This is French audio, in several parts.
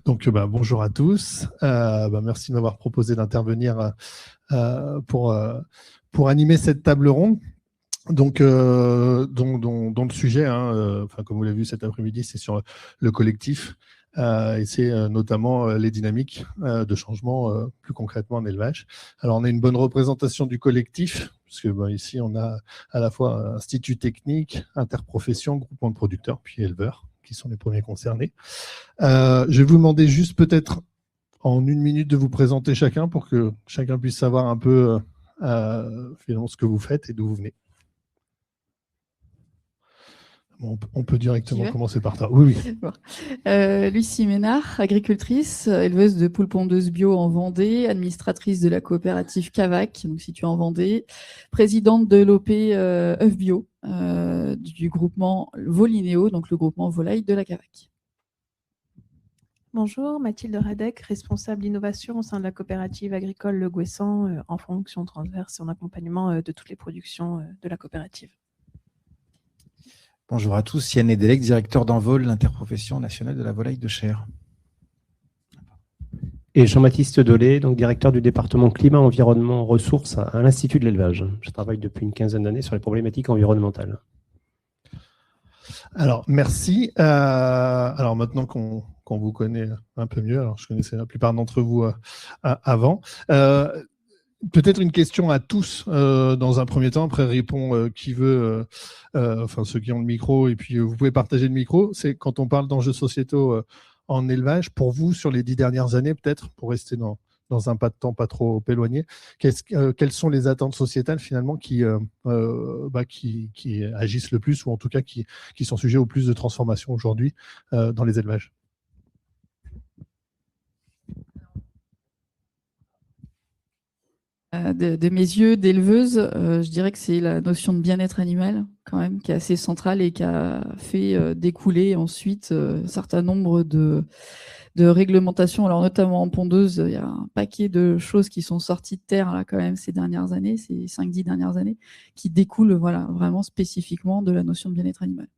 Donc, bonjour à tous. Merci de m'avoir proposé d'intervenir pour animer cette table ronde. Donc, dont le sujet, comme vous l'avez vu cet après-midi, c'est sur le collectif et c'est notamment les dynamiques de changement plus concrètement en élevage. Alors, on a une bonne représentation du collectif, puisque ici, on a à la fois institut technique, interprofession, groupement de producteurs, puis éleveurs, qui sont les premiers concernés. Je vais vous demander juste peut-être en 1 minute de vous présenter chacun pour que chacun puisse savoir un peu finalement ce que vous faites et d'où vous venez. On peut directement commencer par ça. Oui. Bon. Lucie Ménard, agricultrice, éleveuse de poules pondeuses bio en Vendée, administratrice de la coopérative Cavac, donc située en Vendée, présidente de l'OP œufs bio du groupement Volinéo, donc le groupement volaille de la Cavac. Bonjour, Mathilde Radec, responsable d'innovation au sein de la coopérative agricole Le Gouessant en fonction transverse et en accompagnement de toutes les productions de la coopérative. Bonjour à tous, Yann Edelec, directeur d'Envol, l'interprofession nationale de la volaille de chair. Et Jean-Baptiste Dolé, donc directeur du département climat, environnement, ressources à l'Institut de l'élevage. Je travaille depuis une 15aine d'années sur les problématiques environnementales. Alors, merci. Alors maintenant qu'on vous connaît un peu mieux, alors je connaissais la plupart d'entre vous avant. Peut-être une question à tous dans un premier temps, après répond qui veut, ceux qui ont le micro, et puis vous pouvez partager le micro. C'est quand on parle d'enjeux sociétaux en élevage, pour vous, sur les 10 dernières années, peut-être, pour rester dans un pas de temps pas trop éloigné, quelles sont les attentes sociétales finalement qui agissent le plus, ou en tout cas qui sont sujets au plus de transformation aujourd'hui dans les élevages? De mes yeux d'éleveuse, je dirais que c'est la notion de bien-être animal quand même qui est assez centrale et qui a fait découler ensuite un certain nombre de réglementations. Alors notamment en pondeuse, il y a un paquet de choses qui sont sorties de terre là quand même ces dernières années, ces 5-10 dernières années, qui découlent vraiment spécifiquement de la notion de bien-être animal.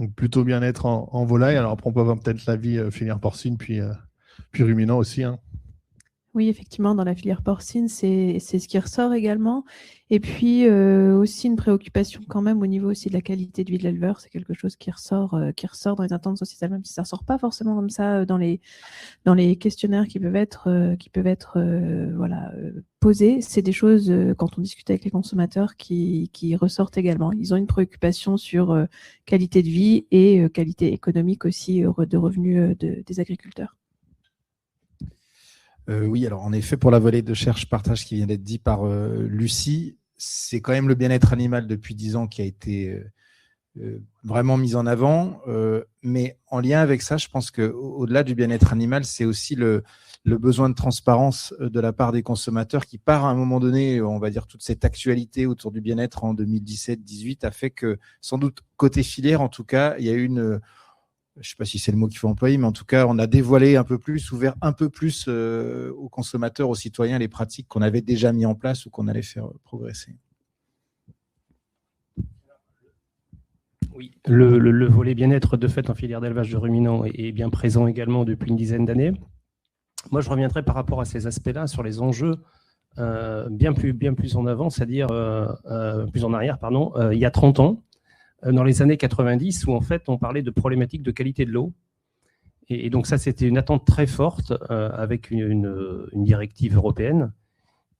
Donc plutôt bien-être en volaille. Alors après on peut avoir peut-être la vie filière porcine puis ruminant aussi. Oui, effectivement, dans la filière porcine, c'est ce qui ressort également. Et puis aussi une préoccupation quand même au niveau aussi de la qualité de vie de l'éleveur. C'est quelque chose qui ressort dans les attentes sociétales, même si ça ne ressort pas forcément comme ça dans les questionnaires qui peuvent être posés. C'est des choses, quand on discute avec les consommateurs, qui ressortent également. Ils ont une préoccupation sur qualité de vie et qualité économique aussi de revenus des agriculteurs. Oui, alors en effet, pour la volaille de chair, je partage ce qui vient d'être dit par Lucie. C'est quand même le bien-être animal depuis 10 ans qui a été vraiment mis en avant. Mais en lien avec ça, je pense qu'au-delà du bien-être animal, c'est aussi le besoin de transparence de la part des consommateurs qui, par à un moment donné, on va dire toute cette actualité autour du bien-être en 2017-18 a fait que, sans doute côté filière en tout cas, il y a eu je ne sais pas si c'est le mot qu'il faut employer, mais en tout cas, on a dévoilé un peu plus, ouvert un peu plus aux consommateurs, aux citoyens, les pratiques qu'on avait déjà mis en place ou qu'on allait faire progresser. Oui, le volet bien-être de fait en filière d'élevage de ruminants est bien présent également depuis une dizaine d'années. Moi, je reviendrai par rapport à ces aspects-là sur les enjeux bien plus en avant, c'est-à-dire plus en arrière, il y a 30 ans. Dans les années 90, où en fait on parlait de problématiques de qualité de l'eau. Et donc ça, c'était une attente très forte avec une directive européenne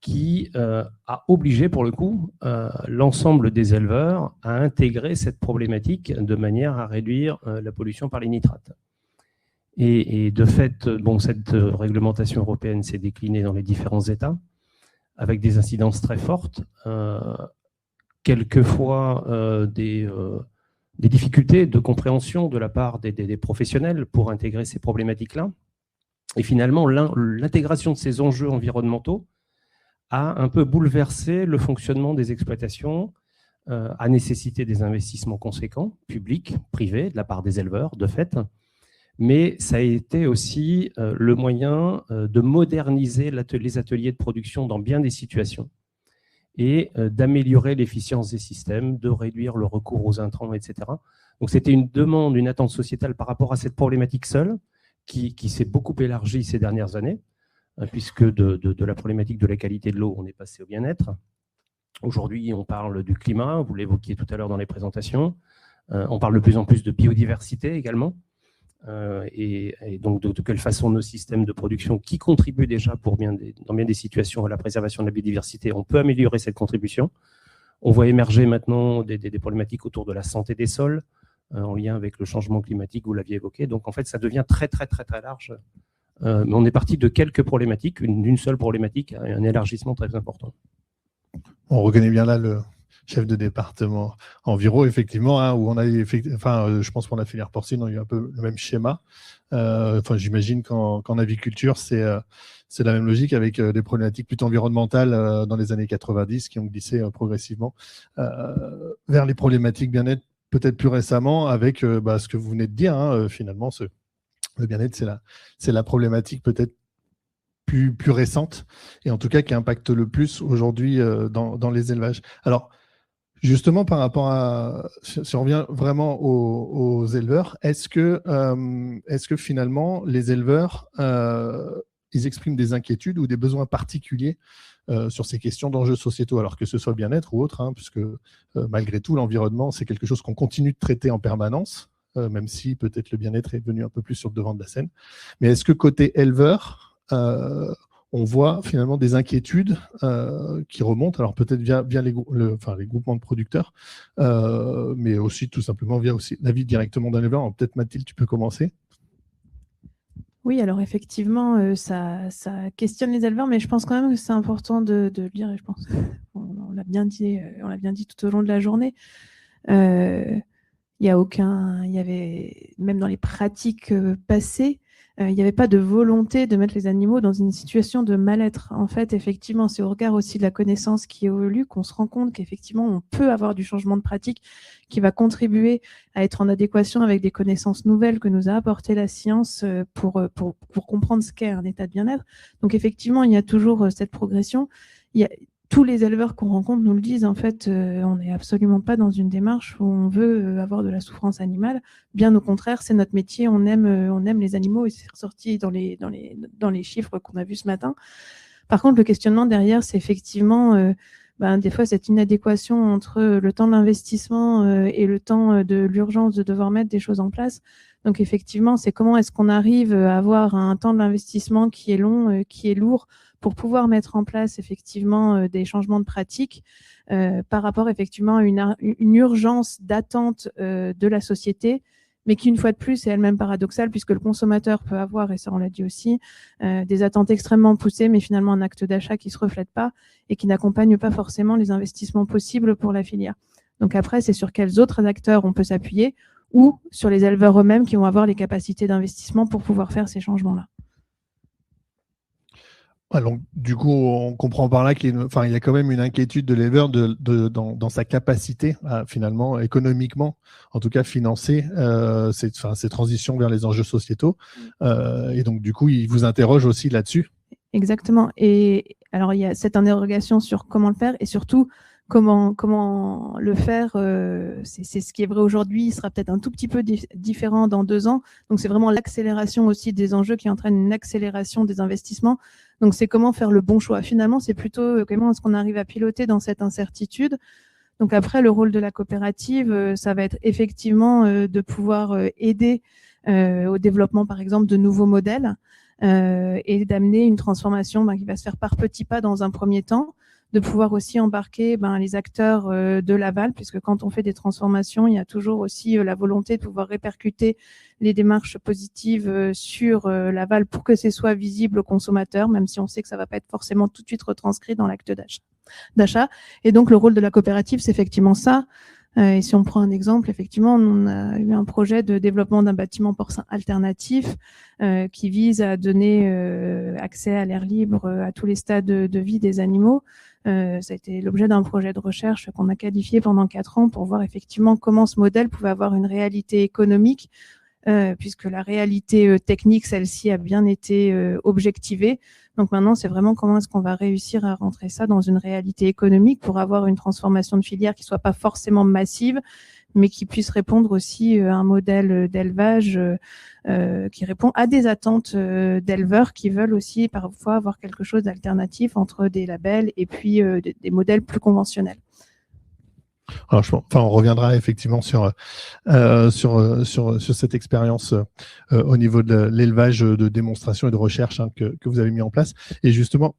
qui a obligé pour le coup l'ensemble des éleveurs à intégrer cette problématique de manière à réduire la pollution par les nitrates. Et de fait, cette réglementation européenne s'est déclinée dans les différents États avec des incidences très fortes. Quelquefois des difficultés de compréhension de la part des professionnels pour intégrer ces problématiques-là. Et finalement, l'intégration de ces enjeux environnementaux a un peu bouleversé le fonctionnement des exploitations, a nécessité des investissements conséquents, publics, privés, de la part des éleveurs, de fait. Mais ça a été aussi le moyen de moderniser les ateliers de production dans bien des situations, et d'améliorer l'efficience des systèmes, de réduire le recours aux intrants, etc. Donc c'était une demande, une attente sociétale par rapport à cette problématique seule qui s'est beaucoup élargie ces dernières années, puisque de la problématique de la qualité de l'eau, on est passé au bien-être. Aujourd'hui, on parle du climat, vous l'évoquiez tout à l'heure dans les présentations. On parle de plus en plus de biodiversité également. Et donc de quelle façon nos systèmes de production qui contribuent déjà dans bien des situations à la préservation de la biodiversité, on peut améliorer cette contribution. On voit émerger maintenant des problématiques autour de la santé des sols, en lien avec le changement climatique, vous l'aviez évoqué. Donc en fait, ça devient très large. Mais on est parti de quelques problématiques, d'une seule problématique, à un élargissement très important. On reconnaît bien là le chef de département enviro, effectivement, hein, où on a je pense pour la filière porcine, on a eu un peu le même schéma. J'imagine qu'en aviculture, c'est la même logique avec des problématiques plutôt environnementales dans les années 90 qui ont glissé progressivement vers les problématiques bien-être peut-être plus récemment avec ce que vous venez de dire, hein, finalement, le bien-être, c'est la problématique peut-être plus récente et en tout cas qui impacte le plus aujourd'hui dans les élevages. Alors, justement, par rapport à, si on revient vraiment aux éleveurs, est-ce que finalement les éleveurs, ils expriment des inquiétudes ou des besoins particuliers sur ces questions d'enjeux sociétaux, alors que ce soit le bien-être ou autre, hein, puisque malgré tout, l'environnement, c'est quelque chose qu'on continue de traiter en permanence, même si peut-être le bien-être est venu un peu plus sur le devant de la scène. Mais est-ce que côté éleveur, on voit finalement des inquiétudes qui remontent, alors peut-être via les groupements de producteurs, mais aussi tout simplement via aussi l'avis directement d'un éleveur. Peut-être Mathilde, tu peux commencer. Oui, alors effectivement, ça questionne les éleveurs, mais je pense quand même que c'est important de le dire, et je pense on l'a bien dit tout au long de la journée. Il y avait même dans les pratiques passées, il n'y avait pas de volonté de mettre les animaux dans une situation de mal-être. En fait, effectivement, c'est au regard aussi de la connaissance qui évolue qu'on se rend compte qu'effectivement, on peut avoir du changement de pratique qui va contribuer à être en adéquation avec des connaissances nouvelles que nous a apporté la science pour comprendre ce qu'est un état de bien-être. Donc, effectivement, il y a toujours cette progression. Tous les éleveurs qu'on rencontre nous le disent, en fait, on n'est absolument pas dans une démarche où on veut avoir de la souffrance animale. Bien au contraire, c'est notre métier, on aime les animaux et c'est ressorti dans les chiffres qu'on a vus ce matin. Par contre, le questionnement derrière, c'est effectivement des fois cette inadéquation entre le temps de l'investissement et le temps de l'urgence de devoir mettre des choses en place. Donc effectivement, c'est comment est-ce qu'on arrive à avoir un temps de l'investissement qui est long, qui est lourd, pour pouvoir mettre en place effectivement des changements de pratique par rapport effectivement à une urgence d'attente de la société, mais qui une fois de plus est elle-même paradoxale puisque le consommateur peut avoir, et ça on l'a dit aussi, des attentes extrêmement poussées, mais finalement un acte d'achat qui se reflète pas et qui n'accompagne pas forcément les investissements possibles pour la filière. Donc après, c'est sur quels autres acteurs on peut s'appuyer ou sur les éleveurs eux-mêmes qui vont avoir les capacités d'investissement pour pouvoir faire ces changements-là. Donc, du coup, on comprend par là qu'il y a quand même une inquiétude de l'éleveur dans sa capacité à, finalement, économiquement, en tout cas, financer ces transitions vers les enjeux sociétaux. Et donc, du coup, il vous interroge aussi là-dessus. Exactement. Et alors, il y a cette interrogation sur comment le faire et surtout comment le faire. C'est ce qui est vrai aujourd'hui, il sera peut-être un tout petit peu différent dans 2 ans. Donc, c'est vraiment l'accélération aussi des enjeux qui entraîne une accélération des investissements. Donc, c'est comment faire le bon choix. Finalement, c'est plutôt comment est-ce qu'on arrive à piloter dans cette incertitude. Donc, après, le rôle de la coopérative, ça va être effectivement de pouvoir aider au développement, par exemple, de nouveaux modèles et d'amener une transformation qui va se faire par petits pas dans un premier temps, de pouvoir aussi embarquer les acteurs de l'aval, puisque quand on fait des transformations, il y a toujours aussi la volonté de pouvoir répercuter les démarches positives sur l'aval pour que ce soit visible aux consommateurs, même si on sait que ça ne va pas être forcément tout de suite retranscrit dans l'acte d'achat. Et donc, le rôle de la coopérative, c'est effectivement ça. Et si on prend un exemple, effectivement, on a eu un projet de développement d'un bâtiment porcin alternatif qui vise à donner accès à l'air libre à tous les stades de vie des animaux. Ça a été l'objet d'un projet de recherche qu'on a qualifié pendant 4 ans pour voir effectivement comment ce modèle pouvait avoir une réalité économique, puisque la réalité technique, celle-ci, a bien été objectivée. Donc maintenant, c'est vraiment comment est-ce qu'on va réussir à rentrer ça dans une réalité économique pour avoir une transformation de filière qui soit pas forcément massive, mais qui puisse répondre aussi à un modèle d'élevage qui répond à des attentes d'éleveurs qui veulent aussi parfois avoir quelque chose d'alternatif entre des labels et puis des modèles plus conventionnels. Alors, on reviendra effectivement sur cette expérience au niveau de l'élevage de démonstration et de recherche que vous avez mis en place. Et justement,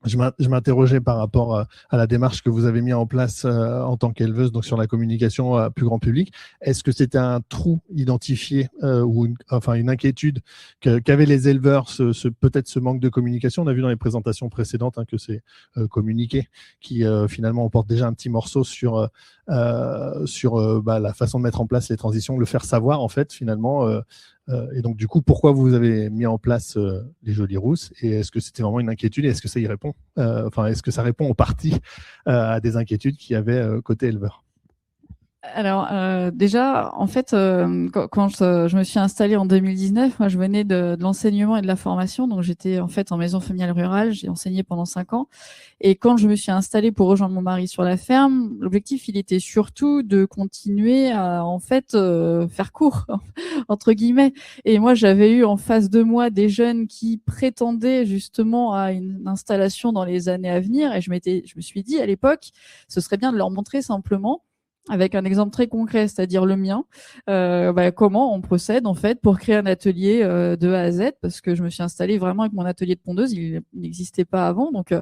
je m'interrogeais par rapport à la démarche que vous avez mis en place en tant qu'éleveuse, donc sur la communication plus grand public. Est-ce que c'était un trou identifié ou une inquiétude qu'avaient les éleveurs, peut-être ce manque de communication? On a vu dans les présentations précédentes que c'est communiqué qui finalement emporte déjà un petit morceau sur la façon de mettre en place les transitions, le faire savoir en fait finalement. Et donc, du coup, pourquoi vous avez mis en place les Jolies Rousses? Et est-ce que c'était vraiment une inquiétude? Et est-ce que ça y répond? Est-ce que ça répond en partie à des inquiétudes qu'il y avait côté éleveur? Alors déjà, en fait, quand je me suis installée en 2019, moi je venais de l'enseignement et de la formation, donc j'étais en fait en maison familiale rurale, j'ai enseigné pendant 5 ans. Et quand je me suis installée pour rejoindre mon mari sur la ferme, l'objectif il était surtout de continuer à en fait faire court entre guillemets. Et moi j'avais eu en face de moi des jeunes qui prétendaient justement à une installation dans les années à venir, et je me suis dit à l'époque, ce serait bien de leur montrer simplement, avec un exemple très concret, c'est-à-dire le mien, comment on procède en fait pour créer un atelier de A à Z, parce que je me suis installée vraiment avec mon atelier de pondeuse, il n'existait pas avant, donc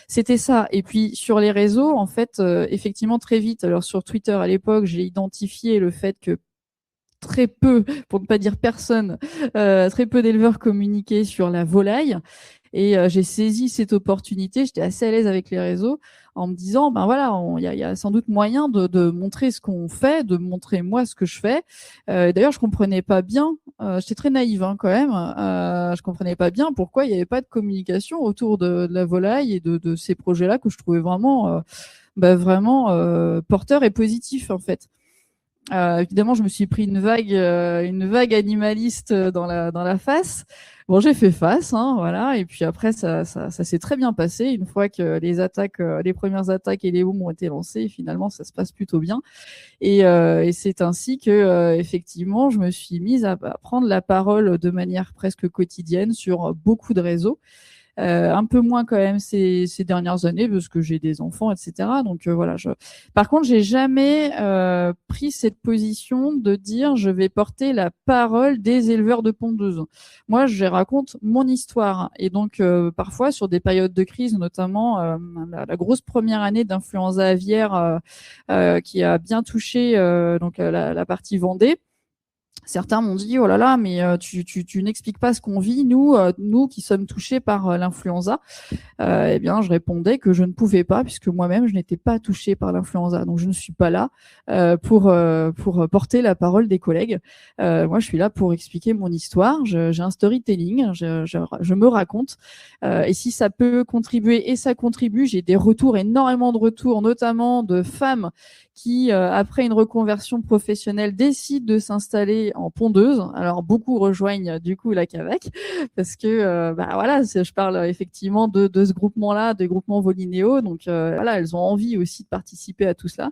c'était ça. Et puis sur les réseaux, en fait, effectivement très vite, alors sur Twitter à l'époque, j'ai identifié le fait que très peu, pour ne pas dire personne, très peu d'éleveurs communiquaient sur la volaille. Et j'ai saisi cette opportunité, j'étais assez à l'aise avec les réseaux, en me disant, ben voilà, il y a sans doute moyen de montrer ce qu'on fait, de montrer moi ce que je fais. D'ailleurs, je comprenais pas bien, j'étais très naïve quand même, je comprenais pas bien pourquoi il n'y avait pas de communication autour de la volaille et de ces projets-là que je trouvais vraiment, porteurs et positifs en fait. Évidemment, je me suis pris une vague animaliste dans la face. Bon, j'ai fait face, voilà. Et puis après, ça s'est très bien passé. Une fois que les premières attaques et les booms ont été lancés, finalement, ça se passe plutôt bien. Et c'est ainsi que, effectivement, je me suis mise à prendre la parole de manière presque quotidienne sur beaucoup de réseaux. Un peu moins quand même ces dernières années parce que j'ai des enfants, etc. Donc voilà. Par contre, j'ai jamais pris cette position de dire je vais porter la parole des éleveurs de pondeuses. Moi, je raconte mon histoire et donc parfois sur des périodes de crise, notamment la grosse première année d'influenza aviaire qui a bien touché la partie Vendée. Certains m'ont dit, oh là là, mais tu n'expliques pas ce qu'on vit, nous qui sommes touchés par l'influenza. Eh bien, je répondais que je ne pouvais pas, puisque moi-même, je n'étais pas touchée par l'influenza. Donc, je ne suis pas là pour porter la parole des collègues. Moi, je suis là pour expliquer mon histoire. J'ai un storytelling, je me raconte. Et si ça peut contribuer, et ça contribue, j'ai des retours, énormément de retours, notamment de femmes qui, après une reconversion professionnelle, décident de s'installer en pondeuse. Alors, beaucoup rejoignent du coup la CAVAC parce que, voilà, je parle effectivement de ce groupement-là, des groupements Volinéo. Donc, voilà, elles ont envie aussi de participer à tout cela.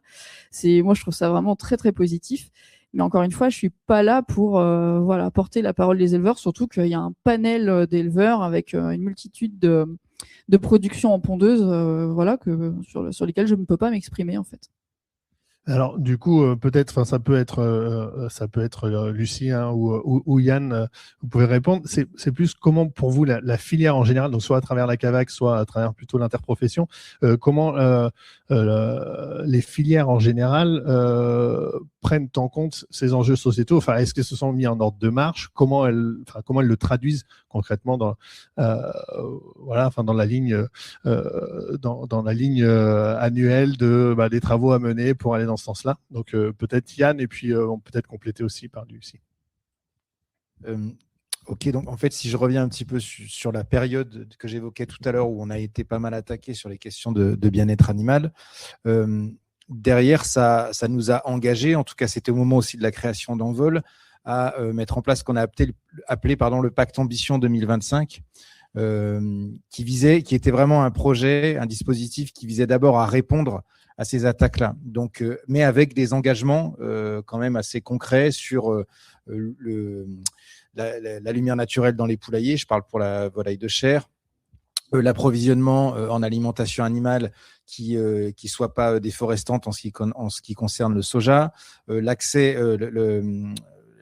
Moi, je trouve ça vraiment très, très positif. Mais encore une fois, je suis pas là pour porter la parole des éleveurs, surtout qu'il y a un panel d'éleveurs avec une multitude de productions en pondeuse, sur lesquelles je ne peux pas m'exprimer en fait. Alors, du coup, peut-être, ça peut être Lucie ou Yann, vous pouvez répondre. C'est plus comment, pour vous, la filière en général, donc soit à travers la CAVAC, soit à travers plutôt l'interprofession, comment les filières en général prennent en compte ces enjeux sociétaux. Enfin, est-ce qu'elles se sont mis en ordre de marche? Comment elles le traduisent concrètement dans la ligne annuelle des travaux à mener pour aller dans ce sens-là. Donc peut-être Yann, et puis on peut peut-être compléter aussi par Lucie. Ok, donc en fait, si je reviens un petit peu sur la période que j'évoquais tout à l'heure où on a été pas mal attaqué sur les questions de bien-être animal, derrière, ça nous a engagés, en tout cas c'était au moment aussi de la création d'Envol, à mettre en place ce qu'on a appelé le Pacte Ambition 2025, qui était vraiment un projet, un dispositif qui visait d'abord à répondre ces attaques-là. Donc, mais avec des engagements quand même assez concrets sur la lumière naturelle dans les poulaillers. Je parle pour la volaille de chair. L'approvisionnement en alimentation animale qui soit pas déforestante en ce qui concerne le soja, l'accès,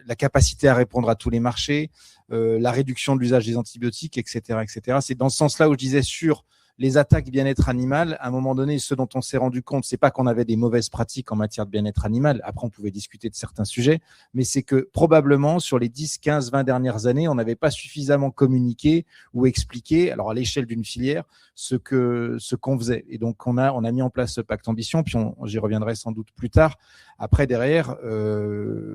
la capacité à répondre à tous les marchés, la réduction de l'usage des antibiotiques, etc., etc. C'est dans ce sens-là où je disais sur les attaques bien-être animal, à un moment donné, ce dont on s'est rendu compte, c'est pas qu'on avait des mauvaises pratiques en matière de bien-être animal. Après, on pouvait discuter de certains sujets, mais c'est que probablement sur les 10, 15, 20 dernières années, on n'avait pas suffisamment communiqué ou expliqué, alors à l'échelle d'une filière, ce qu'on faisait. Et donc, on a mis en place ce pacte ambition, puis j'y reviendrai sans doute plus tard. Après, derrière,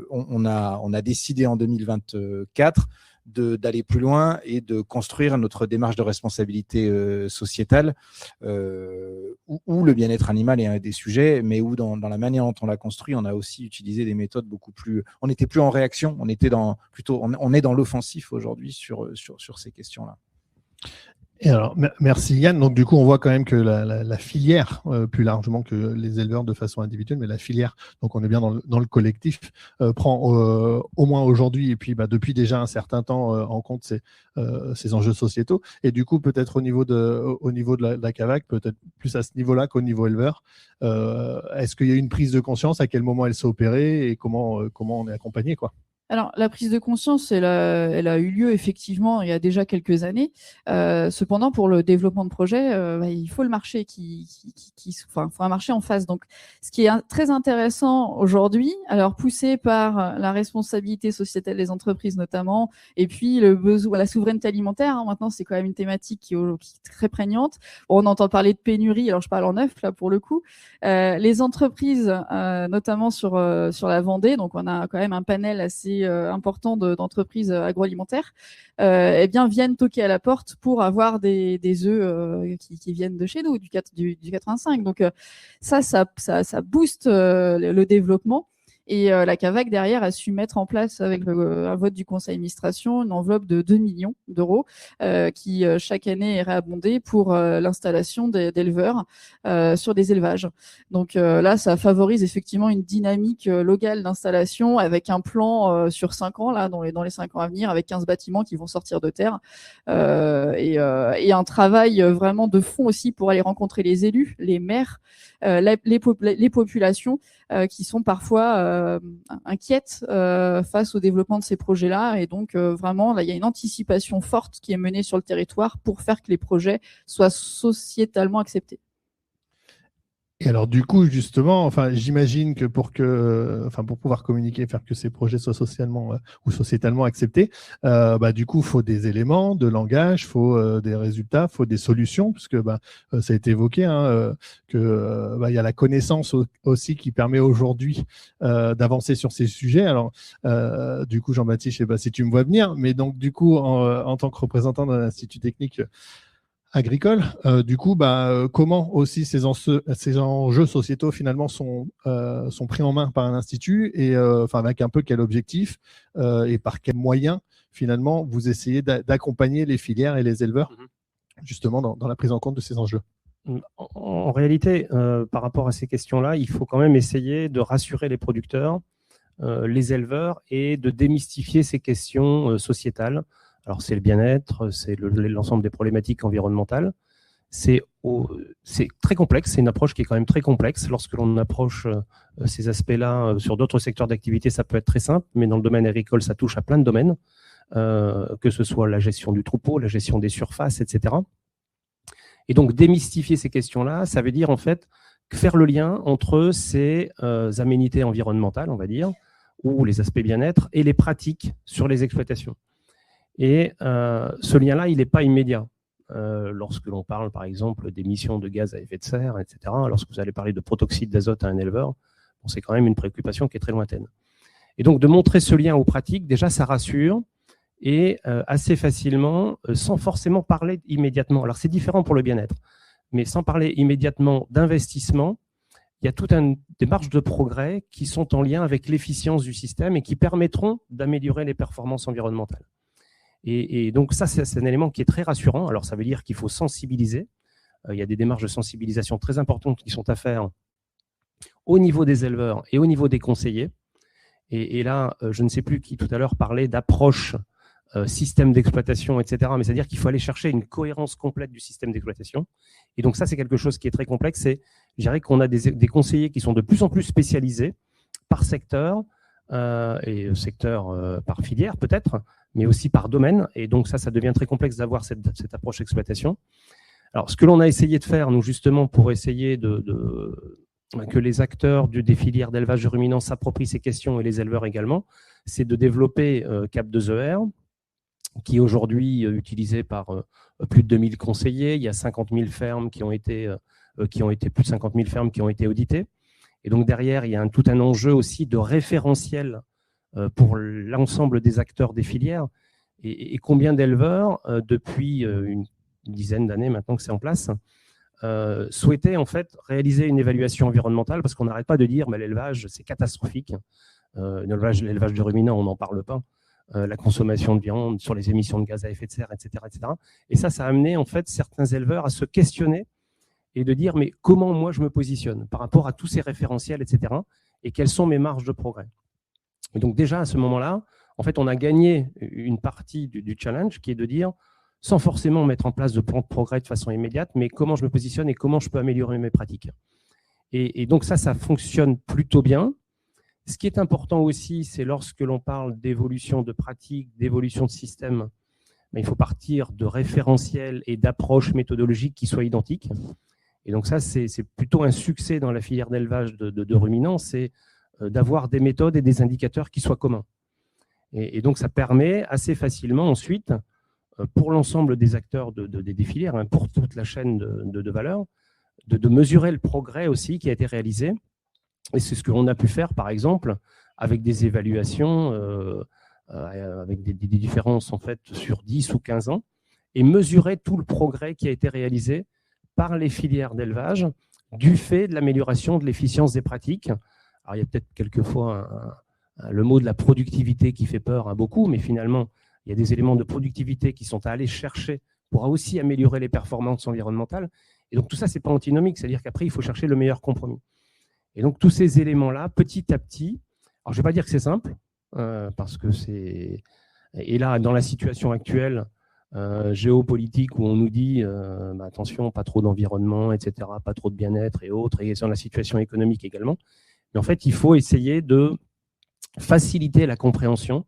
on a décidé en 2024 d'aller plus loin et de construire notre démarche de responsabilité sociétale où le bien-être animal est un des sujets, mais où dans la manière dont on l'a construit, on a aussi utilisé des méthodes beaucoup plus… On n'était plus en réaction, on est dans l'offensif aujourd'hui sur ces questions-là. Et alors, merci Yann. Donc du coup, on voit quand même que la filière, plus largement que les éleveurs de façon individuelle, mais la filière, donc on est bien dans le collectif, prend au moins aujourd'hui et puis depuis déjà un certain temps en compte ces enjeux sociétaux. Et du coup, peut-être au niveau de la CAVAC, peut-être plus à ce niveau-là qu'au niveau éleveur, est-ce qu'il y a une prise de conscience, à quel moment elle s'est opérée et comment on est accompagné, quoi? Alors, la prise de conscience, elle a eu lieu effectivement il y a déjà quelques années. Cependant, pour le développement de projet, il faut le marché faut un marché en face. Donc, ce qui est très intéressant aujourd'hui, alors poussé par la responsabilité sociétale des entreprises notamment, et puis le besoin, la souveraineté alimentaire. Maintenant, c'est quand même une thématique qui est très prégnante. Bon, on entend parler de pénurie. Alors, je parle en neuf là pour le coup. Les entreprises, notamment sur la Vendée, donc on a quand même un panel assez important d'entreprises agroalimentaires, viennent toquer à la porte pour avoir des œufs qui viennent de chez nous, du 85. Donc ça booste le développement. Et la CAVAC, derrière, a su mettre en place, avec un vote du conseil d'administration, une enveloppe de 2 millions d'euros qui, chaque année, est réabondée pour l'installation d'éleveurs sur des élevages. Donc là, ça favorise effectivement une dynamique locale d'installation avec un plan sur 5 ans, là, dans les 5 ans à venir, avec 15 bâtiments qui vont sortir de terre. Et un travail vraiment de fond aussi pour aller rencontrer les élus, les maires, les populations qui sont parfois inquiètes face au développement de ces projets-là. Et donc, vraiment, là, il y a une anticipation forte qui est menée sur le territoire pour faire que les projets soient sociétalement acceptés. Et alors du coup, justement, j'imagine que pour pouvoir communiquer, faire que ces projets soient socialement ou sociétalement acceptés, du coup, il faut des éléments de langage, il faut des résultats, il faut des solutions, parce que ça a été évoqué, que il y a la connaissance aussi qui permet aujourd'hui d'avancer sur ces sujets. Alors du coup, Jean-Baptiste, je ne sais pas si tu me vois venir, mais donc du coup, en tant que représentant d'un institut technique agricole, du coup, comment aussi ces enjeux sociétaux finalement sont pris en main par un institut et avec un peu quel objectif et par quels moyens finalement vous essayez d'accompagner les filières et les éleveurs justement dans la prise en compte de ces enjeux. En réalité, par rapport à ces questions-là, il faut quand même essayer de rassurer les producteurs, les éleveurs et de démystifier ces questions sociétales. Alors, c'est le bien-être, c'est l'ensemble des problématiques environnementales. C'est très complexe, c'est une approche qui est quand même très complexe. Lorsque l'on approche ces aspects-là sur d'autres secteurs d'activité, ça peut être très simple, mais dans le domaine agricole, ça touche à plein de domaines, que ce soit la gestion du troupeau, la gestion des surfaces, etc. Et donc, démystifier ces questions-là, ça veut dire en fait faire le lien entre ces aménités environnementales, on va dire, ou les aspects bien-être, et les pratiques sur les exploitations. Et ce lien-là, il n'est pas immédiat. Lorsque l'on parle, par exemple, d'émissions de gaz à effet de serre, etc., lorsque vous allez parler de protoxyde d'azote à un éleveur, c'est quand même une préoccupation qui est très lointaine. Et donc, de montrer ce lien aux pratiques, déjà, ça rassure, et assez facilement, sans forcément parler immédiatement. Alors, c'est différent pour le bien-être, mais sans parler immédiatement d'investissement, il y a toute une démarche de progrès qui sont en lien avec l'efficience du système et qui permettront d'améliorer les performances environnementales. Et donc ça, c'est un élément qui est très rassurant. Alors ça veut dire qu'il faut sensibiliser. Il y a des démarches de sensibilisation très importantes qui sont à faire au niveau des éleveurs et au niveau des conseillers. Et là, je ne sais plus qui tout à l'heure parlait d'approche système d'exploitation, etc. Mais c'est-à-dire qu'il faut aller chercher une cohérence complète du système d'exploitation. Et donc ça, c'est quelque chose qui est très complexe. Je dirais qu'on a des conseillers qui sont de plus en plus spécialisés par secteur, et secteur par filière peut-être, mais aussi par domaine. Et donc ça devient très complexe d'avoir cette approche exploitation. Alors, ce que l'on a essayé de faire, nous, justement, pour essayer que les acteurs des filières d'élevage de ruminants s'approprient ces questions et les éleveurs également, c'est de développer Cap2ER, qui est aujourd'hui utilisé par plus de 2000 conseillers. Il y a 50 000 fermes qui ont été plus de 50 000 fermes qui ont été auditées. Et donc derrière, il y a tout un enjeu aussi de référentiel pour l'ensemble des acteurs des filières. Et combien d'éleveurs, depuis une dizaine d'années maintenant que c'est en place, souhaitaient en fait réaliser une évaluation environnementale, parce qu'on n'arrête pas de dire mais l'élevage, c'est catastrophique. L'élevage de ruminants, on n'en parle pas. La consommation de viande, sur les émissions de gaz à effet de serre, etc., etc. Et ça a amené en fait certains éleveurs à se questionner et de dire mais comment moi je me positionne par rapport à tous ces référentiels, etc. Et quelles sont mes marges de progrès. Et donc déjà à ce moment-là, en fait, on a gagné une partie du challenge qui est de dire, sans forcément mettre en place de plan de progrès de façon immédiate, mais comment je me positionne et comment je peux améliorer mes pratiques. Et donc ça fonctionne plutôt bien. Ce qui est important aussi, c'est lorsque l'on parle d'évolution de pratiques, d'évolution de système, il faut partir de référentiels et d'approches méthodologiques qui soient identiques. Et donc ça, c'est plutôt un succès dans la filière d'élevage de ruminants, c'est d'avoir des méthodes et des indicateurs qui soient communs. Et donc ça permet assez facilement ensuite, pour l'ensemble des acteurs des filières, pour toute la chaîne de valeur, de mesurer le progrès aussi qui a été réalisé. Et c'est ce que l'on a pu faire, par exemple, avec des évaluations, avec des différences en fait, sur 10 ou 15 ans, et mesurer tout le progrès qui a été réalisé par les filières d'élevage du fait de l'amélioration de l'efficience des pratiques. Alors, il y a peut-être quelquefois le mot de la productivité qui fait peur à beaucoup, mais finalement, il y a des éléments de productivité qui sont à aller chercher pour aussi améliorer les performances environnementales. Et donc, tout ça, ce n'est pas antinomique, c'est-à-dire qu'après, il faut chercher le meilleur compromis. Et donc, tous ces éléments-là, petit à petit, alors je ne vais pas dire que c'est simple, parce que c'est... Et là, dans la situation actuelle géopolitique où on nous dit attention, pas trop d'environnement, etc., pas trop de bien-être et autres, et dans la situation économique également. Mais en fait, il faut essayer de faciliter la compréhension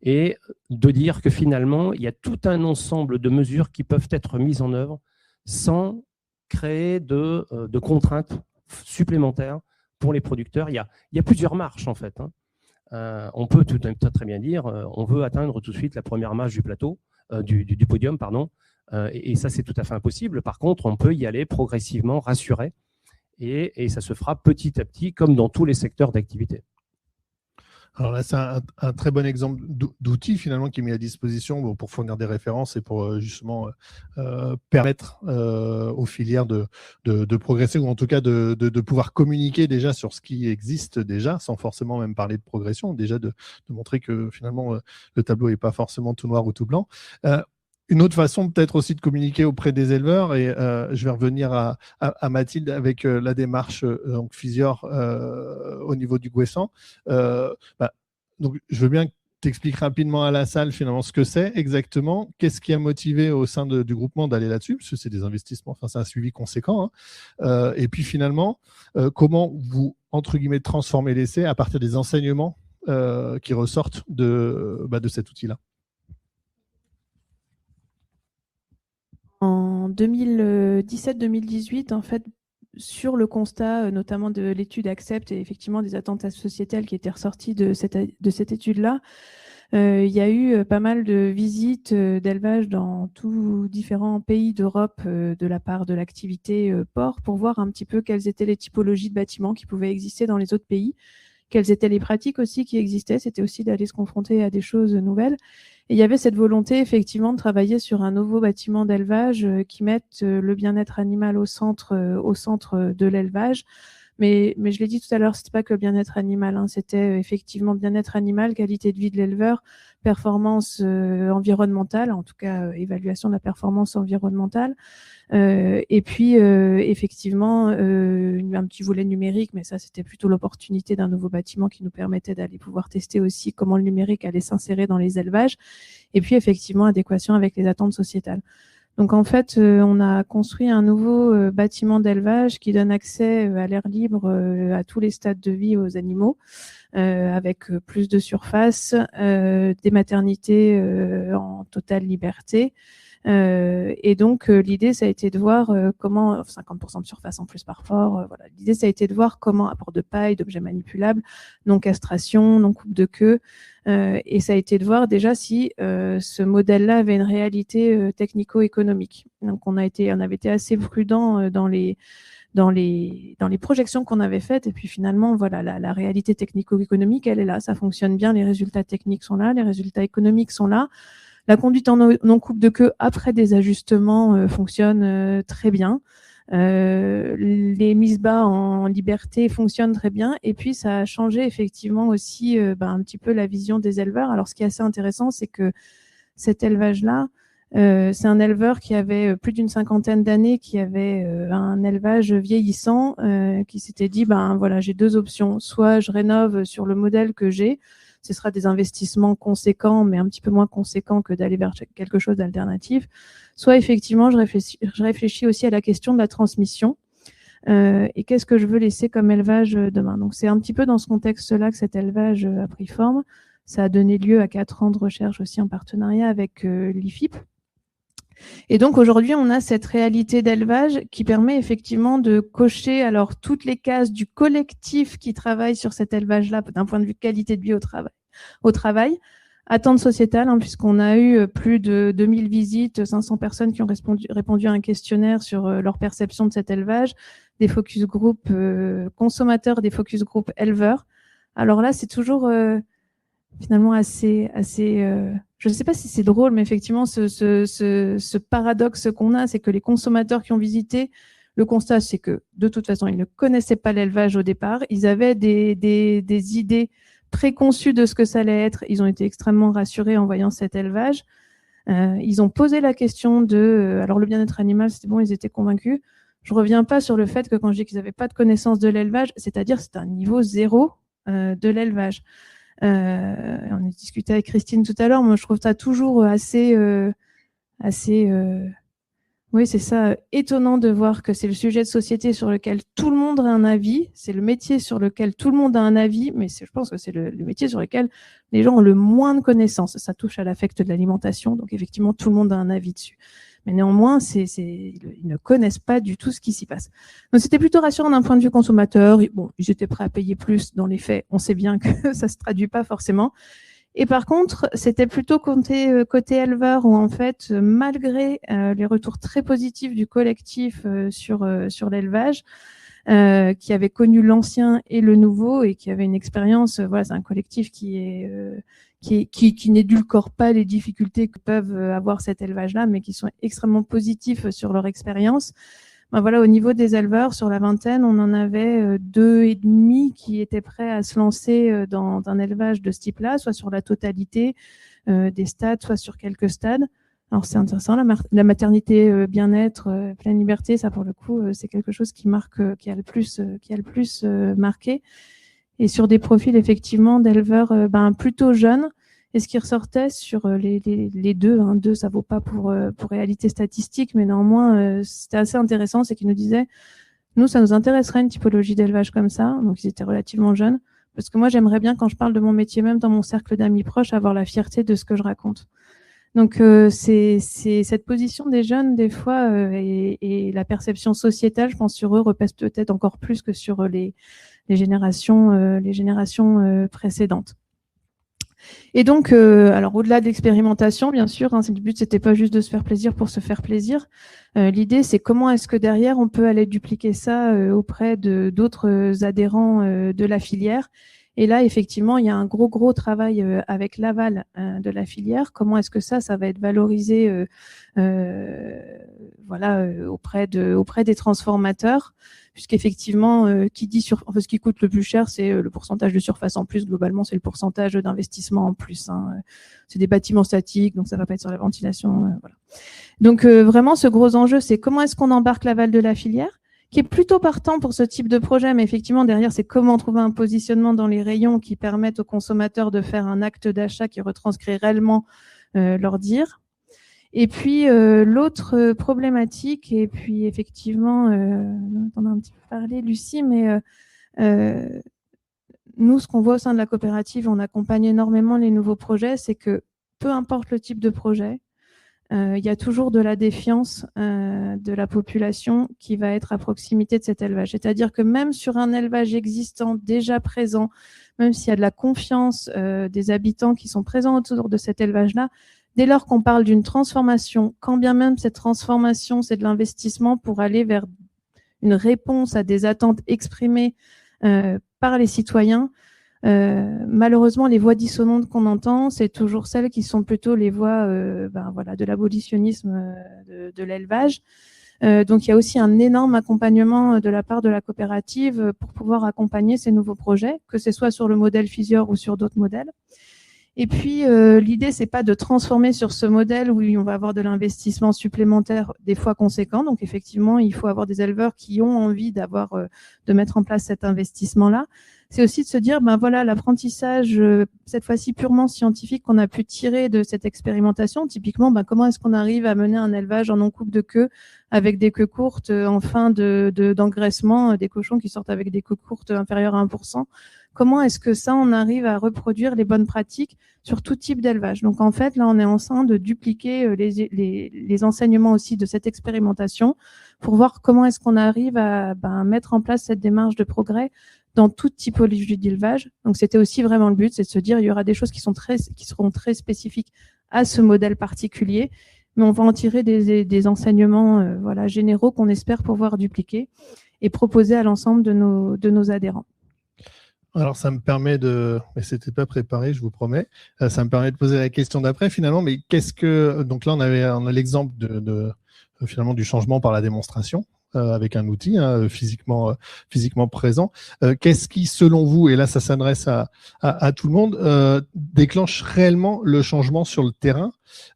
et de dire que finalement, il y a tout un ensemble de mesures qui peuvent être mises en œuvre sans créer de contraintes supplémentaires pour les producteurs. Il y a plusieurs marches en fait. On peut très bien dire on veut atteindre tout de suite la première marche du plateau, du podium, pardon, et ça c'est tout à fait impossible. Par contre, on peut y aller progressivement, rassurer, et ça se fera petit à petit comme dans tous les secteurs d'activité. Alors là, c'est un très bon exemple d'outil finalement qui est mis à disposition pour fournir des références et pour justement permettre aux filières de progresser, ou en tout cas de pouvoir communiquer déjà sur ce qui existe déjà, sans forcément même parler de progression, déjà de montrer que finalement le tableau n'est pas forcément tout noir ou tout blanc. Une autre façon peut-être aussi de communiquer auprès des éleveurs, et je vais revenir à Mathilde avec la démarche donc Physior au niveau du Gouessant. Donc je veux bien que tu expliques rapidement à la salle finalement ce que c'est exactement, qu'est-ce qui a motivé au sein du groupement d'aller là-dessus, parce que c'est des investissements, enfin c'est un suivi conséquent, et puis finalement comment vous entre guillemets transformez l'essai à partir des enseignements qui ressortent de cet outil-là. En 2017-2018, en fait, sur le constat notamment de l'étude Accept et effectivement des attentes sociétales qui étaient ressorties de cette étude-là, il y a eu pas mal de visites d'élevage dans tous différents pays d'Europe de la part de l'activité port pour voir un petit peu quelles étaient les typologies de bâtiments qui pouvaient exister dans les autres pays, quelles étaient les pratiques aussi qui existaient. C'était aussi d'aller se confronter à des choses nouvelles. Et il y avait cette volonté effectivement de travailler sur un nouveau bâtiment d'élevage qui mette le bien-être animal au centre de l'élevage, Mais je l'ai dit tout à l'heure, c'était pas que bien-être animal, hein, c'était effectivement bien-être animal, qualité de vie de l'éleveur, performance environnementale, en tout cas évaluation de la performance environnementale, et puis effectivement un petit volet numérique, mais ça c'était plutôt l'opportunité d'un nouveau bâtiment qui nous permettait d'aller pouvoir tester aussi comment le numérique allait s'insérer dans les élevages, et puis effectivement adéquation avec les attentes sociétales. Donc en fait, on a construit un nouveau bâtiment d'élevage qui donne accès à l'air libre à tous les stades de vie aux animaux, avec plus de surface, des maternités en totale liberté. Et donc l'idée, ça a été de voir comment, 50% de surface en plus par fort, voilà. L'idée, ça a été de voir comment, apport de paille, d'objets manipulables, non castration, non coupe de queue, et ça a été de voir déjà si ce modèle-là avait une réalité technico-économique. Donc on avait été assez prudent dans les projections qu'on avait faites, et puis finalement, voilà, la réalité technico-économique, elle est là, ça fonctionne bien, les résultats techniques sont là, les résultats économiques sont là. La conduite en non-coupe de queue après des ajustements fonctionne très bien. Les mises bas en liberté fonctionnent très bien. Et puis, ça a changé effectivement aussi un petit peu la vision des éleveurs. Alors, ce qui est assez intéressant, c'est que cet élevage-là, c'est un éleveur qui avait plus d'une 50aine d'années, qui avait un élevage vieillissant, qui s'était dit, voilà, j'ai deux options. Soit je rénove sur le modèle que j'ai, ce sera des investissements conséquents, mais un petit peu moins conséquents que d'aller vers quelque chose d'alternatif. Soit effectivement, je réfléchis aussi à la question de la transmission. Et qu'est-ce que je veux laisser comme élevage demain. Donc c'est un petit peu dans ce contexte-là que cet élevage a pris forme. Ça a donné lieu à 4 ans de recherche aussi en partenariat avec l'IFIP. Et donc aujourd'hui, on a cette réalité d'élevage qui permet effectivement de cocher alors toutes les cases du collectif qui travaille sur cet élevage-là d'un point de vue qualité de vie au travail, attente sociétale, hein, puisqu'on a eu plus de 2000 visites, 500 personnes qui ont répondu à un questionnaire sur leur perception de cet élevage, des focus group consommateurs, des focus group éleveurs. Alors là, c'est toujours finalement assez je ne sais pas si c'est drôle, mais effectivement, ce paradoxe qu'on a, c'est que les consommateurs qui ont visité, le constat, c'est que de toute façon, ils ne connaissaient pas l'élevage au départ. Ils avaient des idées préconçues de ce que ça allait être. Ils ont été extrêmement rassurés en voyant cet élevage. Ils ont posé la question de... alors, le bien-être animal, c'était bon, ils étaient convaincus. Je ne reviens pas sur le fait que quand je dis qu'ils n'avaient pas de connaissance de l'élevage, c'est-à-dire c'est un niveau zéro de l'élevage. On a discuté avec Christine tout à l'heure. Moi, je trouve ça toujours assez oui, c'est ça, étonnant de voir que c'est le sujet de société sur lequel tout le monde a un avis, c'est le métier sur lequel tout le monde a un avis, mais je pense que c'est le métier sur lequel les gens ont le moins de connaissances. Ça touche à l'affect de l'alimentation, donc effectivement, tout le monde a un avis dessus. Mais néanmoins, ils ne connaissent pas du tout ce qui s'y passe. Donc, c'était plutôt rassurant d'un point de vue consommateur. Bon, ils étaient prêts à payer plus. Dans les faits, on sait bien que ça se traduit pas forcément. Et par contre, c'était plutôt côté éleveur où, en fait, malgré les retours très positifs du collectif sur l'élevage, qui avait connu l'ancien et le nouveau et qui avait une expérience, voilà, c'est un collectif qui n'édulcore pas les difficultés que peuvent avoir cet élevage-là, mais qui sont extrêmement positifs sur leur expérience. Voilà, au niveau des éleveurs, sur la vingtaine, on en avait 2,5 qui étaient prêts à se lancer dans un élevage de ce type-là, soit sur la totalité des stades, soit sur quelques stades. Alors c'est intéressant, la maternité bien-être, pleine liberté, ça pour le coup, c'est quelque chose qui marque, qui a le plus marqué. Et sur des profils effectivement d'éleveurs plutôt jeunes. Et ce qui ressortait sur les deux, hein, deux, ça vaut pas pour réalité statistique, mais néanmoins, c'était assez intéressant, c'est qu'ils nous disaient, nous, ça nous intéresserait une typologie d'élevage comme ça, donc ils étaient relativement jeunes, parce que moi, j'aimerais bien, quand je parle de mon métier, même dans mon cercle d'amis proches, avoir la fierté de ce que je raconte. Donc, c'est cette position des jeunes, des fois, et la perception sociétale, je pense, sur eux, repèse peut-être encore plus que sur les générations précédentes. Et donc, alors au-delà de l'expérimentation, bien sûr, hein, le but c'était pas juste de se faire plaisir pour se faire plaisir. L'idée c'est comment est-ce que derrière on peut aller dupliquer ça auprès d'autres adhérents de la filière. Et là, effectivement, il y a un gros travail avec l'aval de la filière. Comment est-ce que ça va être valorisé auprès des transformateurs, puisqu'effectivement, ce qui coûte le plus cher, c'est le pourcentage de surface en plus. Globalement, c'est le pourcentage d'investissement en plus. C'est des bâtiments statiques, donc ça va pas être sur la ventilation. Voilà. Donc vraiment, ce gros enjeu, c'est comment est-ce qu'on embarque l'aval de la filière, qui est plutôt partant pour ce type de projet, mais effectivement, derrière, c'est comment trouver un positionnement dans les rayons qui permettent aux consommateurs de faire un acte d'achat qui retranscrit réellement leur dire. Et puis, l'autre problématique, et puis effectivement, on a un petit peu parlé, Lucie, mais nous, ce qu'on voit au sein de la coopérative, on accompagne énormément les nouveaux projets, c'est que peu importe le type de projet, il y a toujours de la défiance de la population qui va être à proximité de cet élevage. C'est-à-dire que même sur un élevage existant, déjà présent, même s'il y a de la confiance des habitants qui sont présents autour de cet élevage-là, dès lors qu'on parle d'une transformation, quand bien même cette transformation, c'est de l'investissement pour aller vers une réponse à des attentes exprimées par les citoyens, malheureusement, les voix dissonantes qu'on entend, c'est toujours celles qui sont plutôt les voix de l'abolitionnisme de l'élevage. Donc, il y a aussi un énorme accompagnement de la part de la coopérative pour pouvoir accompagner ces nouveaux projets, que ce soit sur le modèle Physior ou sur d'autres modèles. Et puis, l'idée, c'est pas de transformer sur ce modèle où on va avoir de l'investissement supplémentaire des fois conséquent. Donc, effectivement, il faut avoir des éleveurs qui ont envie de mettre en place cet investissement-là. C'est aussi de se dire, l'apprentissage, cette fois-ci purement scientifique qu'on a pu tirer de cette expérimentation, typiquement, comment est-ce qu'on arrive à mener un élevage en non-coupe de queue avec des queues courtes en fin d'engraissement, des cochons qui sortent avec des queues courtes inférieures à 1%. Comment est-ce que ça, on arrive à reproduire les bonnes pratiques sur tout type d'élevage? Donc, en fait, là, on est en train de dupliquer les enseignements aussi de cette expérimentation pour voir comment est-ce qu'on arrive à mettre en place cette démarche de progrès dans toute typologie d'élevage. Donc, c'était aussi vraiment le but, c'est de se dire, il y aura des choses qui seront très spécifiques à ce modèle particulier, mais on va en tirer des enseignements généraux qu'on espère pouvoir dupliquer et proposer à l'ensemble de nos adhérents. Alors, ça me permet mais c'était pas préparé, je vous promets, ça me permet de poser la question d'après, finalement, mais donc là, on a l'exemple finalement du changement par la démonstration, avec un outil physiquement présent. Qu'est-ce qui, selon vous, et là ça s'adresse à tout le monde, déclenche réellement le changement sur le terrain?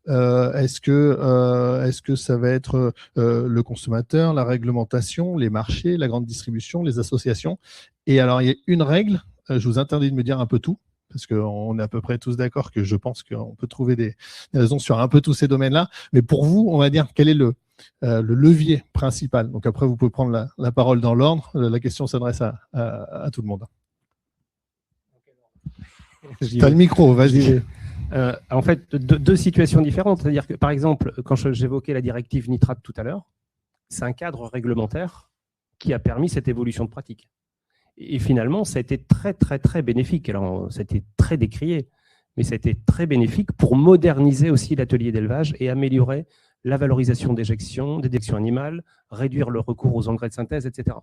Est-ce que ça va être le consommateur, la réglementation, les marchés, la grande distribution, les associations? Et alors, il y a une règle, je vous interdis de me dire un peu tout, parce qu'on est à peu près tous d'accord que je pense qu'on peut trouver des raisons sur un peu tous ces domaines-là. Mais pour vous, on va dire, quel est le levier principal? Donc après, vous pouvez prendre la parole dans l'ordre. La question s'adresse à tout le monde. Tu as le micro, vas-y. En fait, deux situations différentes. C'est-à-dire que, par exemple, quand j'évoquais la directive nitrate tout à l'heure, c'est un cadre réglementaire qui a permis cette évolution de pratique. Et finalement, ça a été très, très, très bénéfique. Alors, ça a été très décrié, mais ça a été très bénéfique pour moderniser aussi l'atelier d'élevage et améliorer la valorisation des déjections animales, réduire le recours aux engrais de synthèse, etc.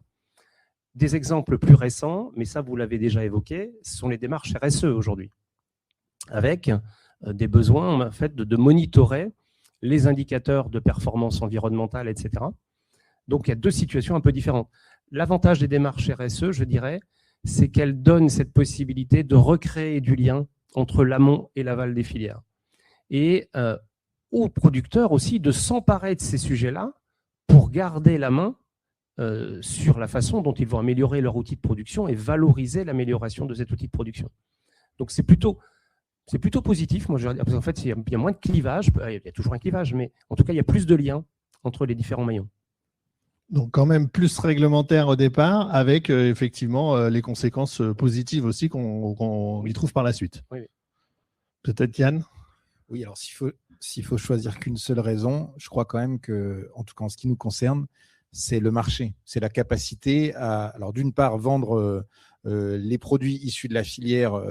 Des exemples plus récents, mais ça, vous l'avez déjà évoqué, ce sont les démarches RSE aujourd'hui, avec des besoins en fait, de monitorer les indicateurs de performance environnementale, etc. Donc, il y a deux situations un peu différentes. L'avantage des démarches RSE, je dirais, c'est qu'elles donnent cette possibilité de recréer du lien entre l'amont et l'aval des filières. Et aux producteurs aussi de s'emparer de ces sujets-là pour garder la main sur la façon dont ils vont améliorer leur outil de production et valoriser l'amélioration de cet outil de production. Donc, c'est plutôt positif, moi je veux dire, parce qu'en fait, il y a moins de clivage, il y a toujours un clivage, mais en tout cas, il y a plus de liens entre les différents maillons. Donc, quand même plus réglementaire au départ, avec effectivement les conséquences positives aussi qu'on y trouve par la suite. Oui. Peut-être Yann? Oui, alors s'il faut choisir qu'une seule raison, je crois quand même que, en tout cas en ce qui nous concerne, c'est le marché. C'est la capacité à, alors d'une part, vendre les produits issus de la filière,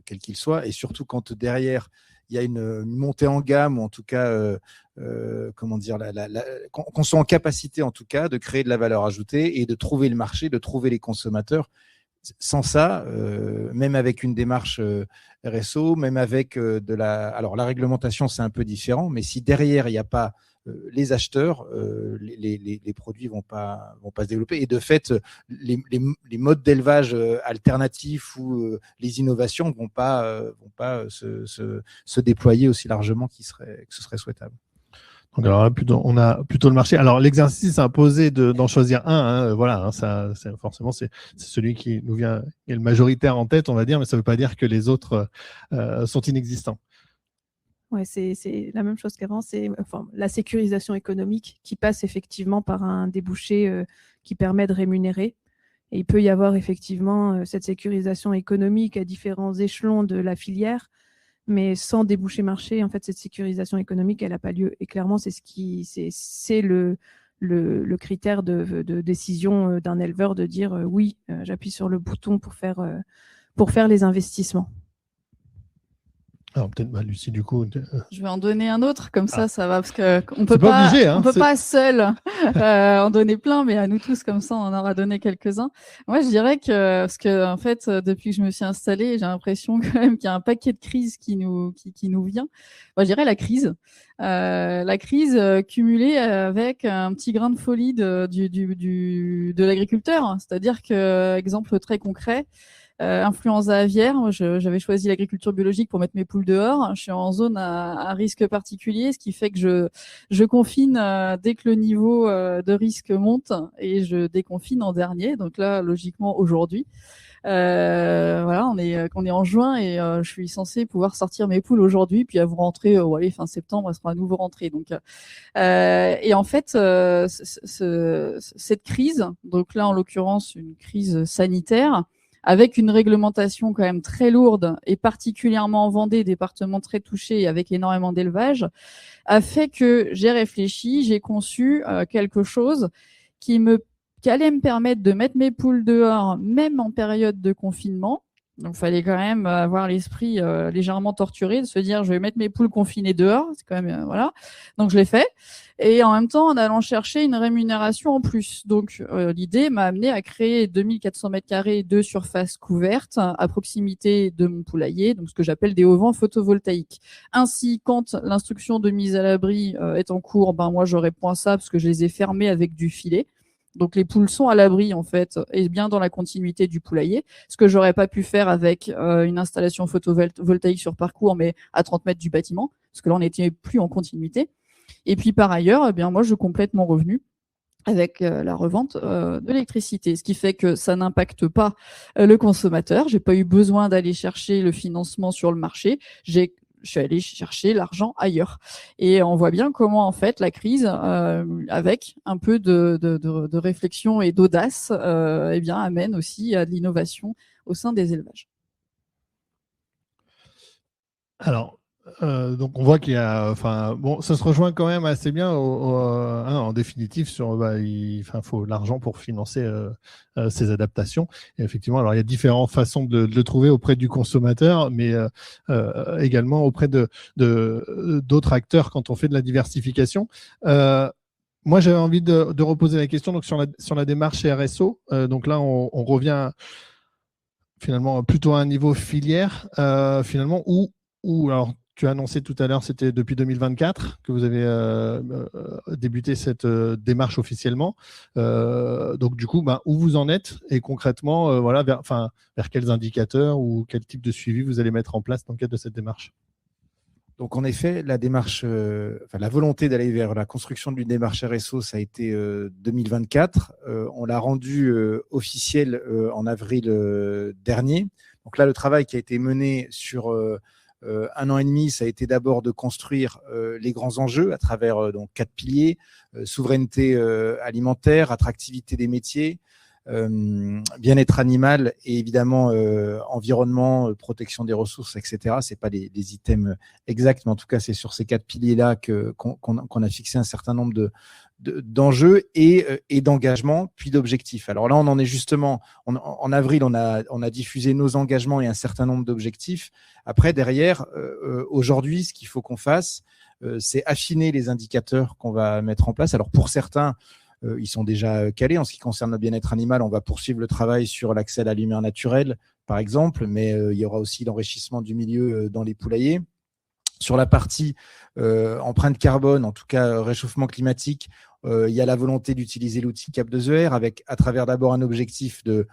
quel qu'il soit, et surtout quand derrière, il y a une montée en gamme, ou en tout cas, qu'on soit en capacité en tout cas de créer de la valeur ajoutée et de trouver le marché, de trouver les consommateurs. Sans ça, même avec une démarche RSO, même avec alors la réglementation, c'est un peu différent, mais si derrière il n'y a pas les acheteurs, les produits vont pas se développer. Et de fait, les modes d'élevage alternatifs ou les innovations vont pas se déployer aussi largement que ce serait souhaitable. Donc alors là, on a plutôt le marché. Alors l'exercice imposé d'en choisir un, voilà, ça, forcément c'est celui qui nous vient, est le majoritaire en tête, on va dire, mais ça ne veut pas dire que les autres sont inexistants. Ouais, c'est la même chose qu'avant, c'est la sécurisation économique qui passe effectivement par un débouché qui permet de rémunérer. Et il peut y avoir effectivement cette sécurisation économique à différents échelons de la filière, mais sans débouché marché, en fait, cette sécurisation économique, elle n'a pas lieu. Et clairement, c'est le critère de décision d'un éleveur de dire oui, j'appuie sur le bouton pour faire les investissements. Alors peut-être Lucie, du coup. Je vais en donner un autre, comme ça va, parce qu'on peut on peut pas seul en donner plein, mais à nous tous, comme ça, on en aura donné quelques-uns. Moi, je dirais que, parce que en fait, depuis que je me suis installée, j'ai l'impression quand même qu'il y a un paquet de crises qui nous vient. Moi, je dirais la crise cumulée avec un petit grain de folie de l'agriculteur. C'est-à-dire que, exemple très concret, influenza aviaire, j'avais choisi l'agriculture biologique pour mettre mes poules dehors. Je suis en zone à risque particulier, ce qui fait que je confine dès que le niveau de risque monte et je déconfine en dernier. Donc là, logiquement, aujourd'hui. Voilà, on est en juin et je suis censée pouvoir sortir mes poules aujourd'hui, puis elles vont rentrer fin septembre, elles seront à nouveau rentrées. Donc et en fait cette crise, donc là en l'occurrence une crise sanitaire, avec une réglementation quand même très lourde et particulièrement en Vendée, département très touché avec énormément d'élevage, a fait que j'ai réfléchi, j'ai conçu quelque chose qui allait me permettre de mettre mes poules dehors, même en période de confinement. Donc, il fallait quand même avoir l'esprit légèrement torturé, de se dire, je vais mettre mes poules confinées dehors. C'est quand même, voilà. Donc, je l'ai fait. Et en même temps, en allant chercher une rémunération en plus. Donc, l'idée m'a amené à créer 2400 m² de surface couverte à proximité de mon poulailler, donc ce que j'appelle des auvents photovoltaïques. Ainsi, quand l'instruction de mise à l'abri est en cours, moi, je réponds à ça parce que je les ai fermés avec du filet. Donc les poules sont à l'abri en fait et bien dans la continuité du poulailler, ce que j'aurais pas pu faire avec une installation photovoltaïque sur parcours, mais à 30 mètres du bâtiment, parce que là on n'était plus en continuité. Et puis par ailleurs, moi je complète mon revenu avec la revente de l'électricité, ce qui fait que ça n'impacte pas le consommateur. J'ai pas eu besoin d'aller chercher le financement sur le marché. Je suis allée chercher l'argent ailleurs. Et on voit bien comment, en fait, la crise, avec un peu de réflexion et d'audace, amène aussi à de l'innovation au sein des élevages. Alors, donc on voit qu'il y a, ça se rejoint quand même assez bien en définitive sur, il faut l'argent pour financer ces adaptations. Et effectivement, alors il y a différentes façons de le trouver auprès du consommateur, mais également auprès d'autres acteurs quand on fait de la diversification. Moi, j'avais envie de reposer la question donc sur la démarche RSO. Donc là, on revient finalement plutôt à un niveau filière, finalement où alors tu as annoncé tout à l'heure, c'était depuis 2024 que vous avez débuté cette démarche officiellement. Donc du coup, où vous en êtes et concrètement, vers quels indicateurs ou quel type de suivi vous allez mettre en place dans le cadre de cette démarche? Donc en effet, la démarche, la volonté d'aller vers la construction d'une démarche RSO, ça a été 2024. On l'a rendu officiel en avril dernier. Donc là, le travail qui a été mené sur 1 an et demi, ça a été d'abord de construire les grands enjeux à travers donc 4 piliers, souveraineté alimentaire, attractivité des métiers, bien-être animal et évidemment environnement, protection des ressources, etc. C'est pas des items exacts, mais en tout cas c'est sur ces 4 piliers-là qu'on a fixé un certain nombre d'enjeux et d'engagements, puis d'objectifs. Alors là, on en est justement, en avril, on a diffusé nos engagements et un certain nombre d'objectifs. Après, derrière, aujourd'hui, ce qu'il faut qu'on fasse, c'est affiner les indicateurs qu'on va mettre en place. Alors pour certains, ils sont déjà calés. En ce qui concerne le bien-être animal, on va poursuivre le travail sur l'accès à la lumière naturelle, par exemple, mais il y aura aussi l'enrichissement du milieu dans les poulaillers. Sur la partie empreinte carbone, en tout cas réchauffement climatique, il y a la volonté d'utiliser l'outil Cap2ER avec, à travers d'abord un objectif de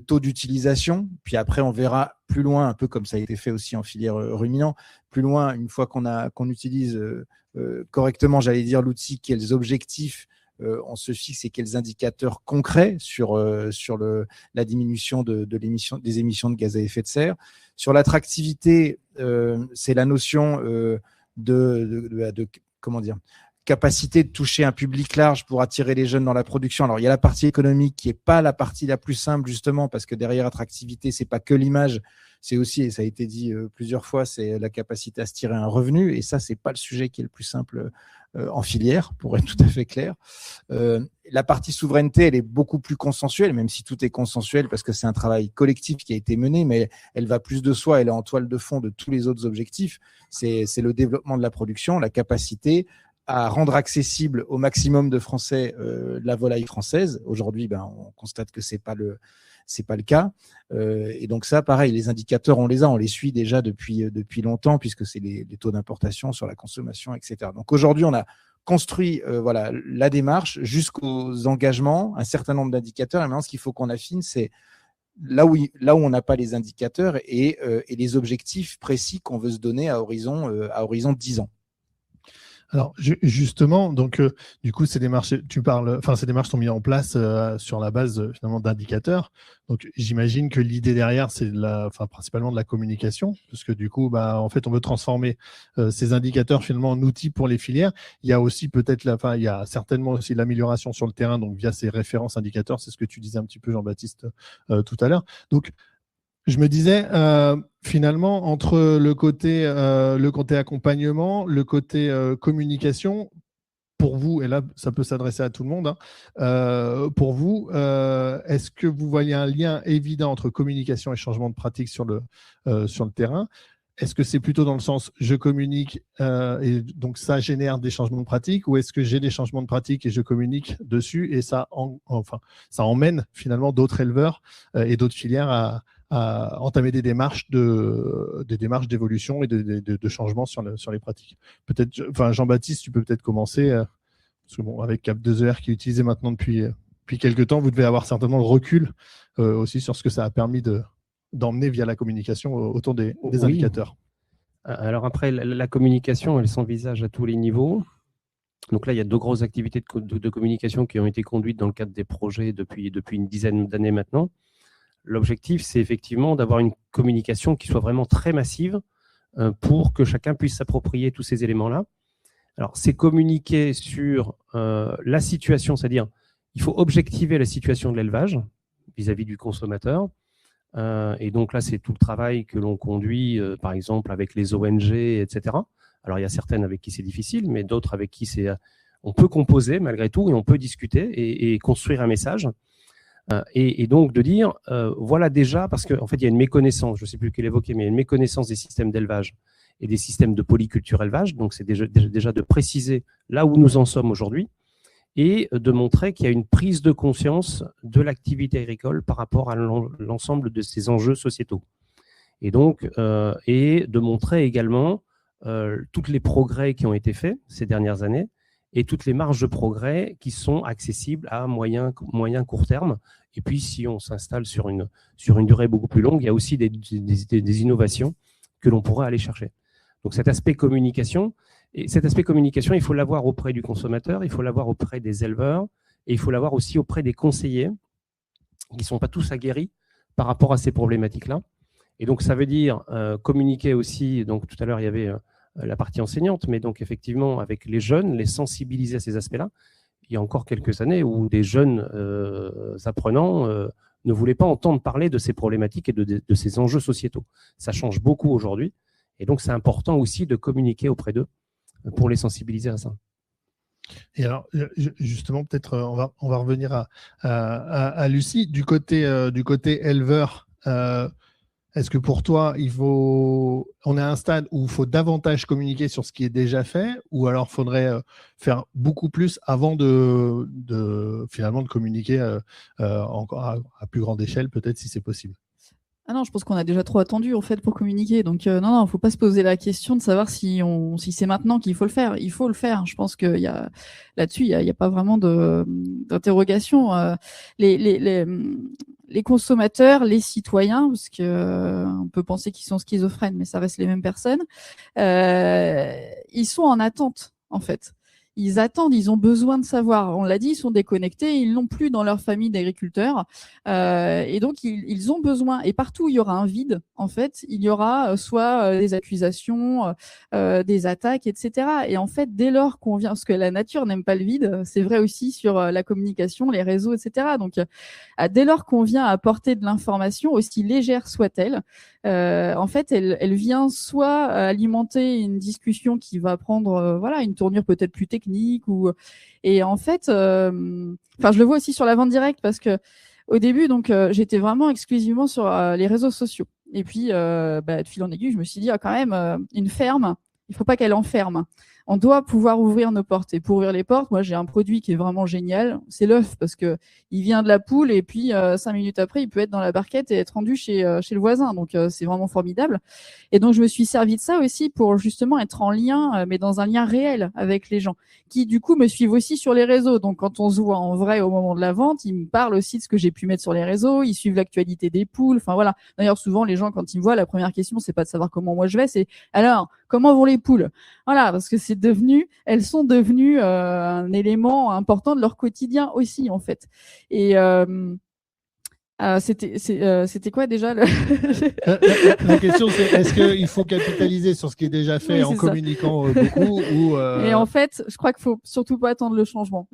taux d'utilisation, puis après on verra plus loin, un peu comme ça a été fait aussi en filière ruminant, plus loin, une fois qu'on utilise correctement, j'allais dire, l'outil, quels objectifs on se fixe et quels indicateurs concrets sur la diminution des émissions de gaz à effet de serre. Sur l'attractivité, c'est la notion comment dire, capacité de toucher un public large pour attirer les jeunes dans la production. Alors, il y a la partie économique qui n'est pas la partie la plus simple, justement, parce que derrière attractivité, c'est pas que l'image, c'est aussi, et ça a été dit plusieurs fois, c'est la capacité à se tirer un revenu. Et ça, c'est pas le sujet qui est le plus simple en filière, pour être tout à fait clair. La partie souveraineté, elle est beaucoup plus consensuelle, même si tout est consensuel, parce que c'est un travail collectif qui a été mené, mais elle va plus de soi, elle est en toile de fond de tous les autres objectifs. C'est le développement de la production, la capacité à rendre accessible au maximum de Français la volaille française. Aujourd'hui, on constate que c'est pas le cas. Et donc ça, pareil, les indicateurs, on les suit déjà depuis longtemps, puisque c'est les taux d'importation sur la consommation, etc. Donc aujourd'hui, on a construit la démarche jusqu'aux engagements, un certain nombre d'indicateurs. Et maintenant, ce qu'il faut qu'on affine, c'est là où on n'a pas les indicateurs et les objectifs précis qu'on veut se donner à horizon 10 ans. Alors justement, donc du coup, ces démarches sont mises en place sur la base finalement d'indicateurs. Donc j'imagine que l'idée derrière, c'est principalement de la communication, parce que du coup, en fait, on veut transformer ces indicateurs finalement en outils pour les filières. Il y a aussi il y a certainement aussi l'amélioration sur le terrain, donc via ces références indicateurs. C'est ce que tu disais un petit peu, Jean-Baptiste, tout à l'heure. Donc je me disais, finalement, entre le côté accompagnement, le côté communication, pour vous, et là, ça peut s'adresser à tout le monde, pour vous, est-ce que vous voyez un lien évident entre communication et changement de pratique sur le terrain ? Est-ce que c'est plutôt dans le sens je communique et donc ça génère des changements de pratique, ou est-ce que j'ai des changements de pratique et je communique dessus et ça emmène finalement d'autres éleveurs et d'autres filières à entamer des démarches d'évolution et de changement sur les pratiques. Peut-être, Jean-Baptiste, tu peux peut-être commencer, parce que avec Cap2ER qui est utilisé maintenant depuis quelques temps, vous devez avoir certainement le recul aussi sur ce que ça a permis d'emmener via la communication autour des indicateurs. Alors après, la communication, elle s'envisage à tous les niveaux. Donc là, il y a 2 grosses activités de communication qui ont été conduites dans le cadre des projets depuis une dizaine d'années maintenant. L'objectif, c'est effectivement d'avoir une communication qui soit vraiment très massive pour que chacun puisse s'approprier tous ces éléments-là. Alors, c'est communiquer sur la situation, c'est-à-dire il faut objectiver la situation de l'élevage vis-à-vis du consommateur. Et donc là, c'est tout le travail que l'on conduit, par exemple, avec les ONG, etc. Alors, il y a certaines avec qui c'est difficile, mais d'autres avec qui on peut composer malgré tout et on peut discuter et construire un message. Et donc de dire, voilà déjà, parce qu'en fait, il y a une méconnaissance, je ne sais plus quelle évoquer, mais il y a une méconnaissance des systèmes d'élevage et des systèmes de polyculture élevage. Donc, c'est déjà de préciser là où nous en sommes aujourd'hui et de montrer qu'il y a une prise de conscience de l'activité agricole par rapport à l'ensemble de ces enjeux sociétaux. Et donc, et de montrer également tous les progrès qui ont été faits ces dernières années et toutes les marges de progrès qui sont accessibles à moyen court terme. Et puis, si on s'installe sur une durée beaucoup plus longue, il y a aussi des innovations que l'on pourrait aller chercher. Donc, cet aspect communication, il faut l'avoir auprès du consommateur, il faut l'avoir auprès des éleveurs, et il faut l'avoir aussi auprès des conseillers, qui ne sont pas tous aguerris par rapport à ces problématiques-là. Et donc, ça veut dire communiquer aussi, donc tout à l'heure, il y avait la partie enseignante, mais donc effectivement, avec les jeunes, les sensibiliser à ces aspects-là. Il y a encore quelques années où des jeunes apprenants ne voulaient pas entendre parler de ces problématiques et de ces enjeux sociétaux. Ça change beaucoup aujourd'hui. Et donc, c'est important aussi de communiquer auprès d'eux pour les sensibiliser à ça. Et alors, justement, peut-être on va revenir à Lucie. Du côté éleveur, Est-ce que pour toi, on est à un stade où il faut davantage communiquer sur ce qui est déjà fait, ou alors il faudrait faire beaucoup plus avant finalement de communiquer encore à plus grande échelle, peut-être, si c'est possible? Ah non, je pense qu'on a déjà trop attendu en fait pour communiquer. Donc non, faut pas se poser la question de savoir si c'est maintenant qu'il faut le faire. Il faut le faire. Je pense qu'il y a là-dessus, il y a pas vraiment d'interrogation. Les consommateurs, les citoyens, parce que on peut penser qu'ils sont schizophrènes, mais ça reste les mêmes personnes. Ils sont en attente en fait. Ils attendent, ils ont besoin de savoir. On l'a dit, ils sont déconnectés, ils l'ont plus dans leur famille d'agriculteurs, et donc ils ont besoin. Et partout où il y aura un vide, en fait, il y aura soit des accusations, des attaques, etc. Et en fait, dès lors qu'on vient, parce que la nature n'aime pas le vide, c'est vrai aussi sur la communication, les réseaux, etc. Donc, dès lors qu'on vient apporter de l'information, aussi légère soit-elle, en fait, elle vient soit alimenter une discussion qui va prendre une tournure peut-être plus technique, et en fait, je le vois aussi sur la vente directe, parce que au début, donc j'étais vraiment exclusivement sur les réseaux sociaux. Et puis, de fil en aiguille, je me suis dit, quand même, une ferme, il faut pas qu'elle enferme. On doit pouvoir ouvrir nos portes. Et pour ouvrir les portes, moi, j'ai un produit qui est vraiment génial. C'est l'œuf, parce que il vient de la poule, et puis 5 minutes après, il peut être dans la barquette et être rendu chez le voisin. Donc, c'est vraiment formidable. Et donc, je me suis servi de ça aussi pour justement être en lien, mais dans un lien réel avec les gens, qui du coup me suivent aussi sur les réseaux. Donc, quand on se voit en vrai au moment de la vente, ils me parlent aussi de ce que j'ai pu mettre sur les réseaux. Ils suivent l'actualité des poules. Enfin voilà. D'ailleurs, souvent, les gens, quand ils me voient, la première question, c'est pas de savoir comment moi je vais, c'est alors comment vont les poules. Voilà, parce que elles sont devenues un élément important de leur quotidien aussi, en fait. Et c'était quoi déjà la question, c'est est-ce qu'il faut capitaliser sur ce qui est déjà fait en communiquant beaucoup ou Et en fait, je crois qu'il faut surtout pas attendre le changement.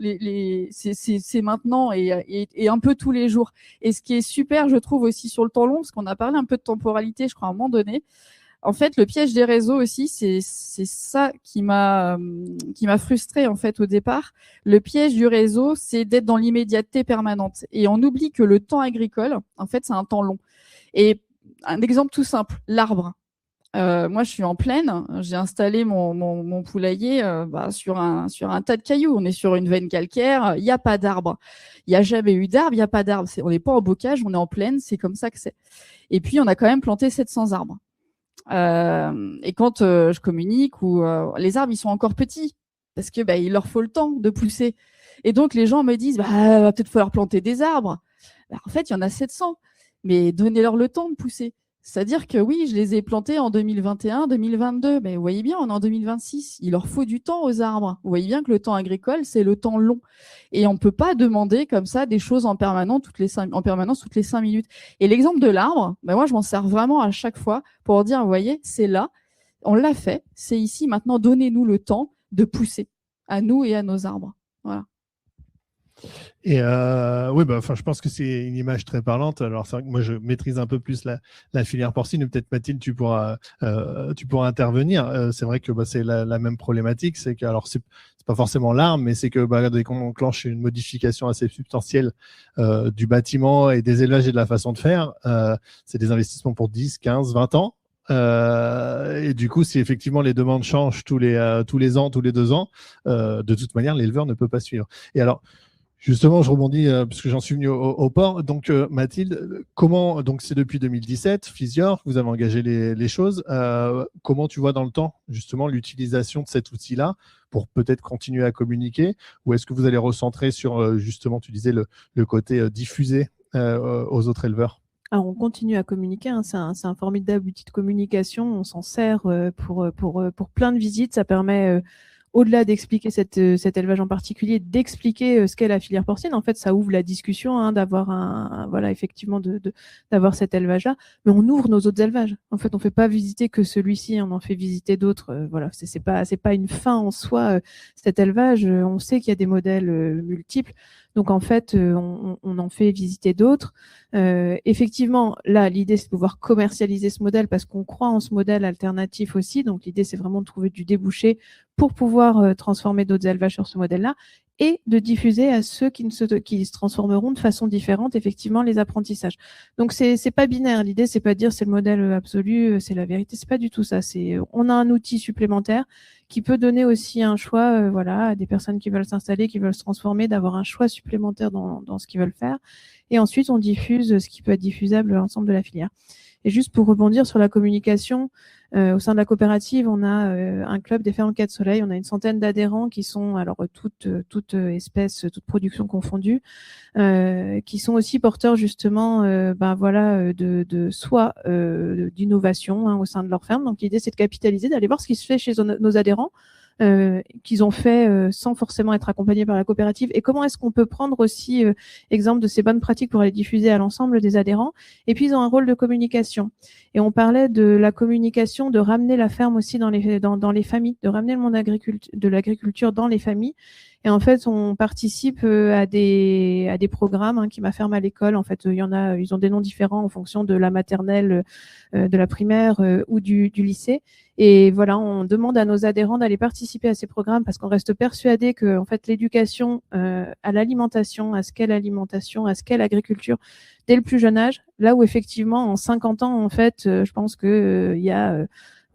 C'est maintenant et un peu tous les jours. Et ce qui est super, je trouve aussi sur le temps long, parce qu'on a parlé un peu de temporalité, je crois à un moment donné. En fait, le piège des réseaux aussi, c'est ça qui m'a frustrée en fait au départ. Le piège du réseau, c'est d'être dans l'immédiateté permanente, et on oublie que le temps agricole, en fait, c'est un temps long. Et un exemple tout simple, l'arbre. Moi, je suis en plaine. J'ai installé mon poulailler sur un tas de cailloux. On est sur une veine calcaire. Il n'y a pas d'arbre. Il n'y a jamais eu d'arbre. Il n'y a pas d'arbre. On n'est pas en bocage. On est en plaine. C'est comme ça que c'est. Et puis, on a quand même planté 700 arbres. Et quand je communique, les arbres, ils sont encore petits, parce que il leur faut le temps de pousser. Et donc les gens me disent, va peut-être falloir planter des arbres. En fait, il y en a 700, mais donnez-leur le temps de pousser. C'est-à-dire que oui, je les ai plantés en 2021, 2022, mais vous voyez bien, on est en 2026. Il leur faut du temps aux arbres. Vous voyez bien que le temps agricole, c'est le temps long. Et on ne peut pas demander comme ça des choses en permanence toutes les 5 minutes. Et l'exemple de l'arbre, moi, je m'en sers vraiment à chaque fois pour dire, vous voyez, c'est là, on l'a fait, c'est ici, maintenant, donnez-nous le temps de pousser à nous et à nos arbres. Voilà. Et je pense que c'est une image très parlante. Alors, c'est vrai que moi, je maîtrise un peu plus la filière porcine, et peut-être Mathilde, tu pourras intervenir. C'est vrai que c'est la même problématique. C'est que, alors, c'est pas forcément l'arbre, mais c'est que dès qu'on enclenche une modification assez substantielle du bâtiment et des élevages et de la façon de faire, c'est des investissements pour 10, 15, 20 ans. Et du coup, si effectivement les demandes changent tous les ans, tous les 2 ans, de toute manière, l'éleveur ne peut pas suivre. Et alors, justement, je rebondis parce que j'en suis venu au port. Donc, Mathilde, donc c'est depuis 2017, Physior, vous avez engagé les choses. Comment tu vois dans le temps, justement, l'utilisation de cet outil-là pour peut-être continuer à communiquer, ou est-ce que vous allez recentrer sur, justement, tu disais, le côté diffusé aux autres éleveurs? Alors, on continue à communiquer, hein. C'est un formidable outil de communication. On s'en sert pour plein de visites. Ça permet, au-delà d'expliquer cet élevage en particulier, d'expliquer ce qu'est la filière porcine. En fait, ça ouvre la discussion, hein, d'avoir effectivement d'avoir cet élevage-là. Mais on ouvre nos autres élevages. En fait, on fait pas visiter que celui-ci, on en fait visiter d'autres. Voilà, c'est pas une fin en soi, cet élevage. On sait qu'il y a des modèles multiples. Donc en fait, on en fait visiter d'autres. Effectivement, là, l'idée, c'est de pouvoir commercialiser ce modèle, parce qu'on croit en ce modèle alternatif aussi. Donc l'idée, c'est vraiment de trouver du débouché pour pouvoir transformer d'autres élevages sur ce modèle-là. et de diffuser à ceux qui se transformeront de façon différente, effectivement, les apprentissages. Donc, c'est pas binaire. L'idée, c'est pas de dire c'est le modèle absolu, c'est la vérité. C'est pas du tout ça. On a un outil supplémentaire qui peut donner aussi un choix, voilà, à des personnes qui veulent s'installer, qui veulent se transformer, d'avoir un choix supplémentaire dans ce qu'ils veulent faire. Et ensuite, on diffuse ce qui peut être diffusable à l'ensemble de la filière. Et juste pour rebondir sur la communication, au sein de la coopérative, on a un club des fermes 4 Soleil. On a une centaine d'adhérents qui sont, alors toute espèce, toute production confondue, qui sont aussi porteurs justement, soit d'innovation au sein de leur ferme. Donc l'idée, c'est de capitaliser, d'aller voir ce qui se fait chez nos adhérents. Qu'ils ont fait sans forcément être accompagnés par la coopérative, et comment est-ce qu'on peut prendre aussi exemple de ces bonnes pratiques pour les diffuser à l'ensemble des adhérents. Et puis ils ont un rôle de communication, et on parlait de la communication, de ramener la ferme aussi dans les familles, de ramener le monde de l'agriculture dans les familles. Et en fait, on participe à des programmes qui Ma Ferme à l'école. En fait, ils ont des noms différents en fonction de la maternelle, de la primaire ou du lycée. Et voilà, on demande à nos adhérents d'aller participer à ces programmes parce qu'on reste persuadé que, en fait, l'éducation à l'alimentation, à ce qu'est l'alimentation, à ce qu'est l'agriculture, dès le plus jeune âge, là où effectivement, en 50 ans, en fait, je pense que il y a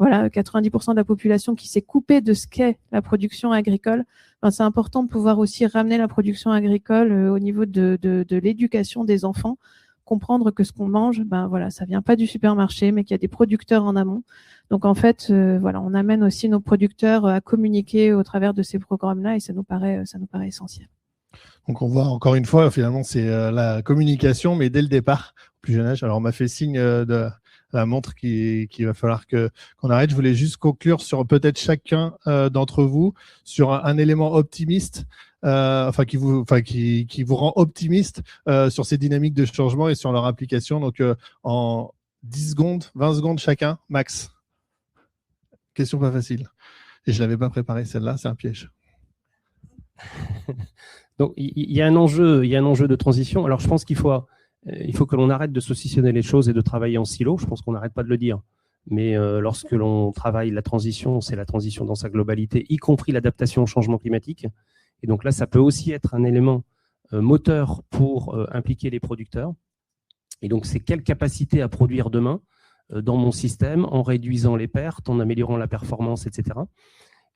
90% de la population qui s'est coupée de ce qu'est la production agricole. Enfin, c'est important de pouvoir aussi ramener la production agricole au niveau de l'éducation des enfants, comprendre que ce qu'on mange, ça vient pas du supermarché, mais qu'il y a des producteurs en amont. Donc en fait, on amène aussi nos producteurs à communiquer au travers de ces programmes-là, et ça nous paraît essentiel. Donc on voit encore une fois, finalement, c'est la communication, mais dès le départ, au plus jeune âge. Alors on m'a fait signe de la montre qu'il va falloir qu'on arrête. Je voulais juste conclure sur peut-être chacun d'entre vous sur un élément optimiste, qui vous rend optimiste sur ces dynamiques de changement et sur leur application. Donc en 10 secondes, 20 secondes chacun, max. Question pas facile. Et je ne l'avais pas préparée celle-là, c'est un piège. Donc il y a un enjeu de transition. Alors je pense qu'il faut que l'on arrête de saucissonner les choses et de travailler en silo. Je pense qu'on n'arrête pas de le dire. Mais lorsque l'on travaille la transition, c'est la transition dans sa globalité, y compris l'adaptation au changement climatique. Et donc là, ça peut aussi être un élément moteur pour impliquer les producteurs. Et donc, c'est quelle capacité à produire demain dans mon système en réduisant les pertes, en améliorant la performance, etc.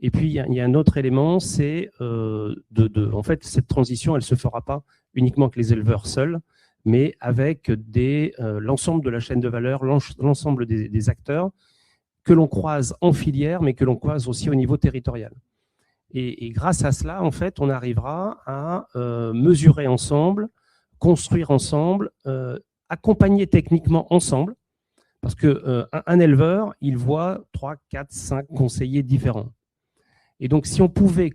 Et puis, il y a un autre élément, c'est en fait, cette transition, elle ne se fera pas uniquement avec les éleveurs seuls, mais avec l'ensemble de la chaîne de valeur, l'ensemble des acteurs que l'on croise en filière, mais que l'on croise aussi au niveau territorial. Et grâce à cela, en fait, on arrivera à mesurer ensemble, construire ensemble, accompagner techniquement ensemble, parce qu'un éleveur, il voit 3, 4, 5 conseillers différents. Et donc, si on pouvait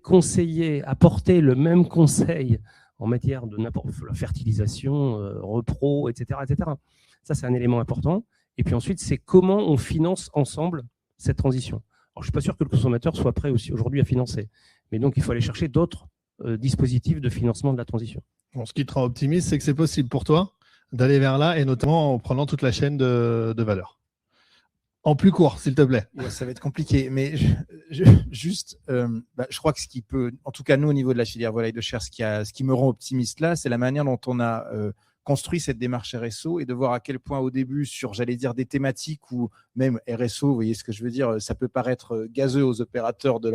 apporter le même conseil en matière de n'importe la fertilisation, repro, etc., ça, c'est un élément important. Et puis ensuite, c'est comment on finance ensemble cette transition. Alors, je ne suis pas sûr que le consommateur soit prêt aussi aujourd'hui à financer. Mais donc, il faut aller chercher d'autres dispositifs de financement de la transition. Bon, ce qui te rend optimiste, c'est que c'est possible pour toi d'aller vers là, et notamment en prenant toute la chaîne de valeur. En plus court, s'il te plaît. Ouais, ça va être compliqué, mais je crois que ce qui peut, en tout cas nous au niveau de la filière volaille de chair, ce qui me rend optimiste là, c'est la manière dont on a construit cette démarche RSO, et de voir à quel point au début sur, j'allais dire, des thématiques ou même RSO, vous voyez ce que je veux dire, ça peut paraître gazeux aux opérateurs de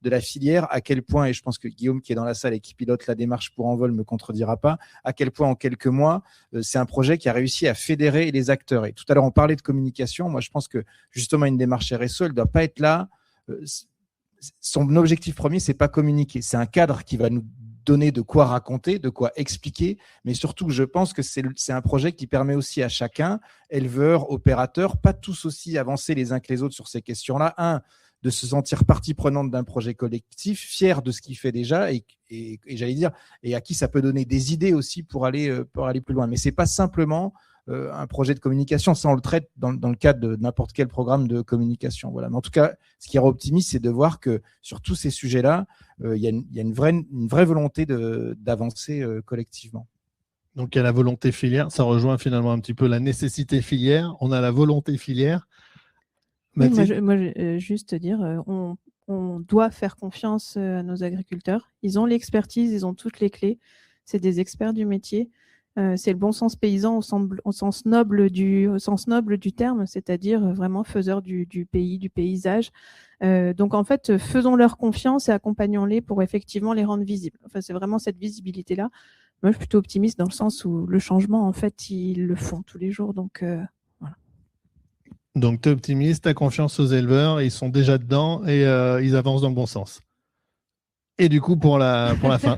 la filière, à quel point, et je pense que Guillaume qui est dans la salle et qui pilote la démarche pour Envol me contredira pas, à quel point en quelques mois, c'est un projet qui a réussi à fédérer les acteurs. Et tout à l'heure, on parlait de communication. Moi, je pense que justement, une démarche RSO, elle ne doit pas être là. Son objectif premier, c'est pas communiquer. C'est un cadre qui va nous donner de quoi raconter, de quoi expliquer, mais surtout, je pense que c'est un projet qui permet aussi à chacun, éleveurs, opérateurs, pas tous aussi avancés les uns que les autres sur ces questions-là, de se sentir partie prenante d'un projet collectif, fier de ce qu'il fait déjà, et j'allais dire, et à qui ça peut donner des idées aussi pour aller plus loin. Mais c'est pas simplement un projet de communication, ça on le traite dans le cadre de n'importe quel programme de communication. Voilà. Mais en tout cas, ce qui rend optimiste, c'est de voir que sur tous ces sujets-là, il y a une vraie volonté d'avancer collectivement. Donc il y a la volonté filière, ça rejoint finalement un petit peu la nécessité filière, on a la volonté filière. Oui, moi, juste dire, on on doit faire confiance à nos agriculteurs. Ils ont l'expertise, ils ont toutes les clés. C'est des experts du métier. C'est le bon sens paysan au sens noble du terme, c'est-à-dire vraiment faiseurs du pays, du paysage. Donc en fait, faisons-leur confiance et accompagnons-les pour effectivement les rendre visibles. Enfin, c'est vraiment cette visibilité-là. Moi, je suis plutôt optimiste dans le sens où le changement, en fait, ils le font tous les jours. Donc voilà. Donc tu es optimiste, tu as confiance aux éleveurs, ils sont déjà dedans et ils avancent dans le bon sens. Et du coup, pour la fin.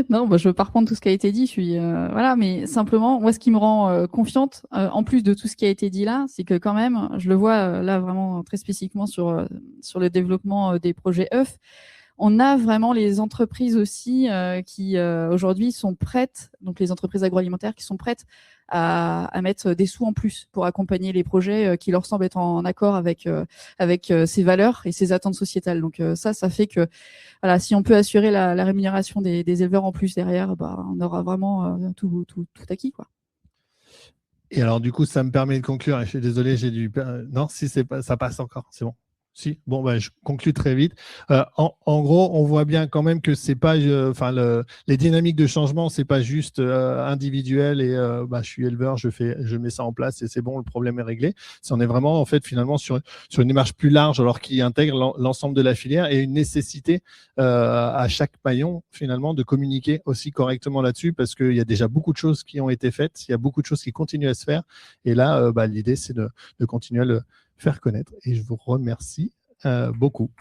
Non, je veux pas reprendre tout ce qui a été dit. Voilà, mais simplement, moi, ce qui me rend confiante, en plus de tout ce qui a été dit là, c'est que quand même, je le vois là vraiment très spécifiquement sur le développement des projets œufs. On a vraiment les entreprises aussi qui aujourd'hui sont prêtes, donc les entreprises agroalimentaires qui sont prêtes à mettre des sous en plus pour accompagner les projets qui leur semblent être en accord avec ces valeurs et ces attentes sociétales. Donc ça fait que voilà, si on peut assurer la rémunération des éleveurs en plus derrière, on aura vraiment tout acquis, quoi. Et alors du coup, ça me permet de conclure. Et je suis désolé, j'ai dû. Non, si c'est pas, ça passe encore, c'est bon. Si, bon, je conclue très vite. En gros, on voit bien quand même que c'est pas, les dynamiques de changement, c'est pas juste individuel et je suis éleveur, je mets ça en place et c'est bon, le problème est réglé. On est vraiment en fait finalement sur une démarche plus large, alors qui intègre l'ensemble de la filière et une nécessité à chaque maillon finalement de communiquer aussi correctement là-dessus, parce qu'il y a déjà beaucoup de choses qui ont été faites, il y a beaucoup de choses qui continuent à se faire et là, l'idée c'est de continuer à le faire connaître et je vous remercie beaucoup.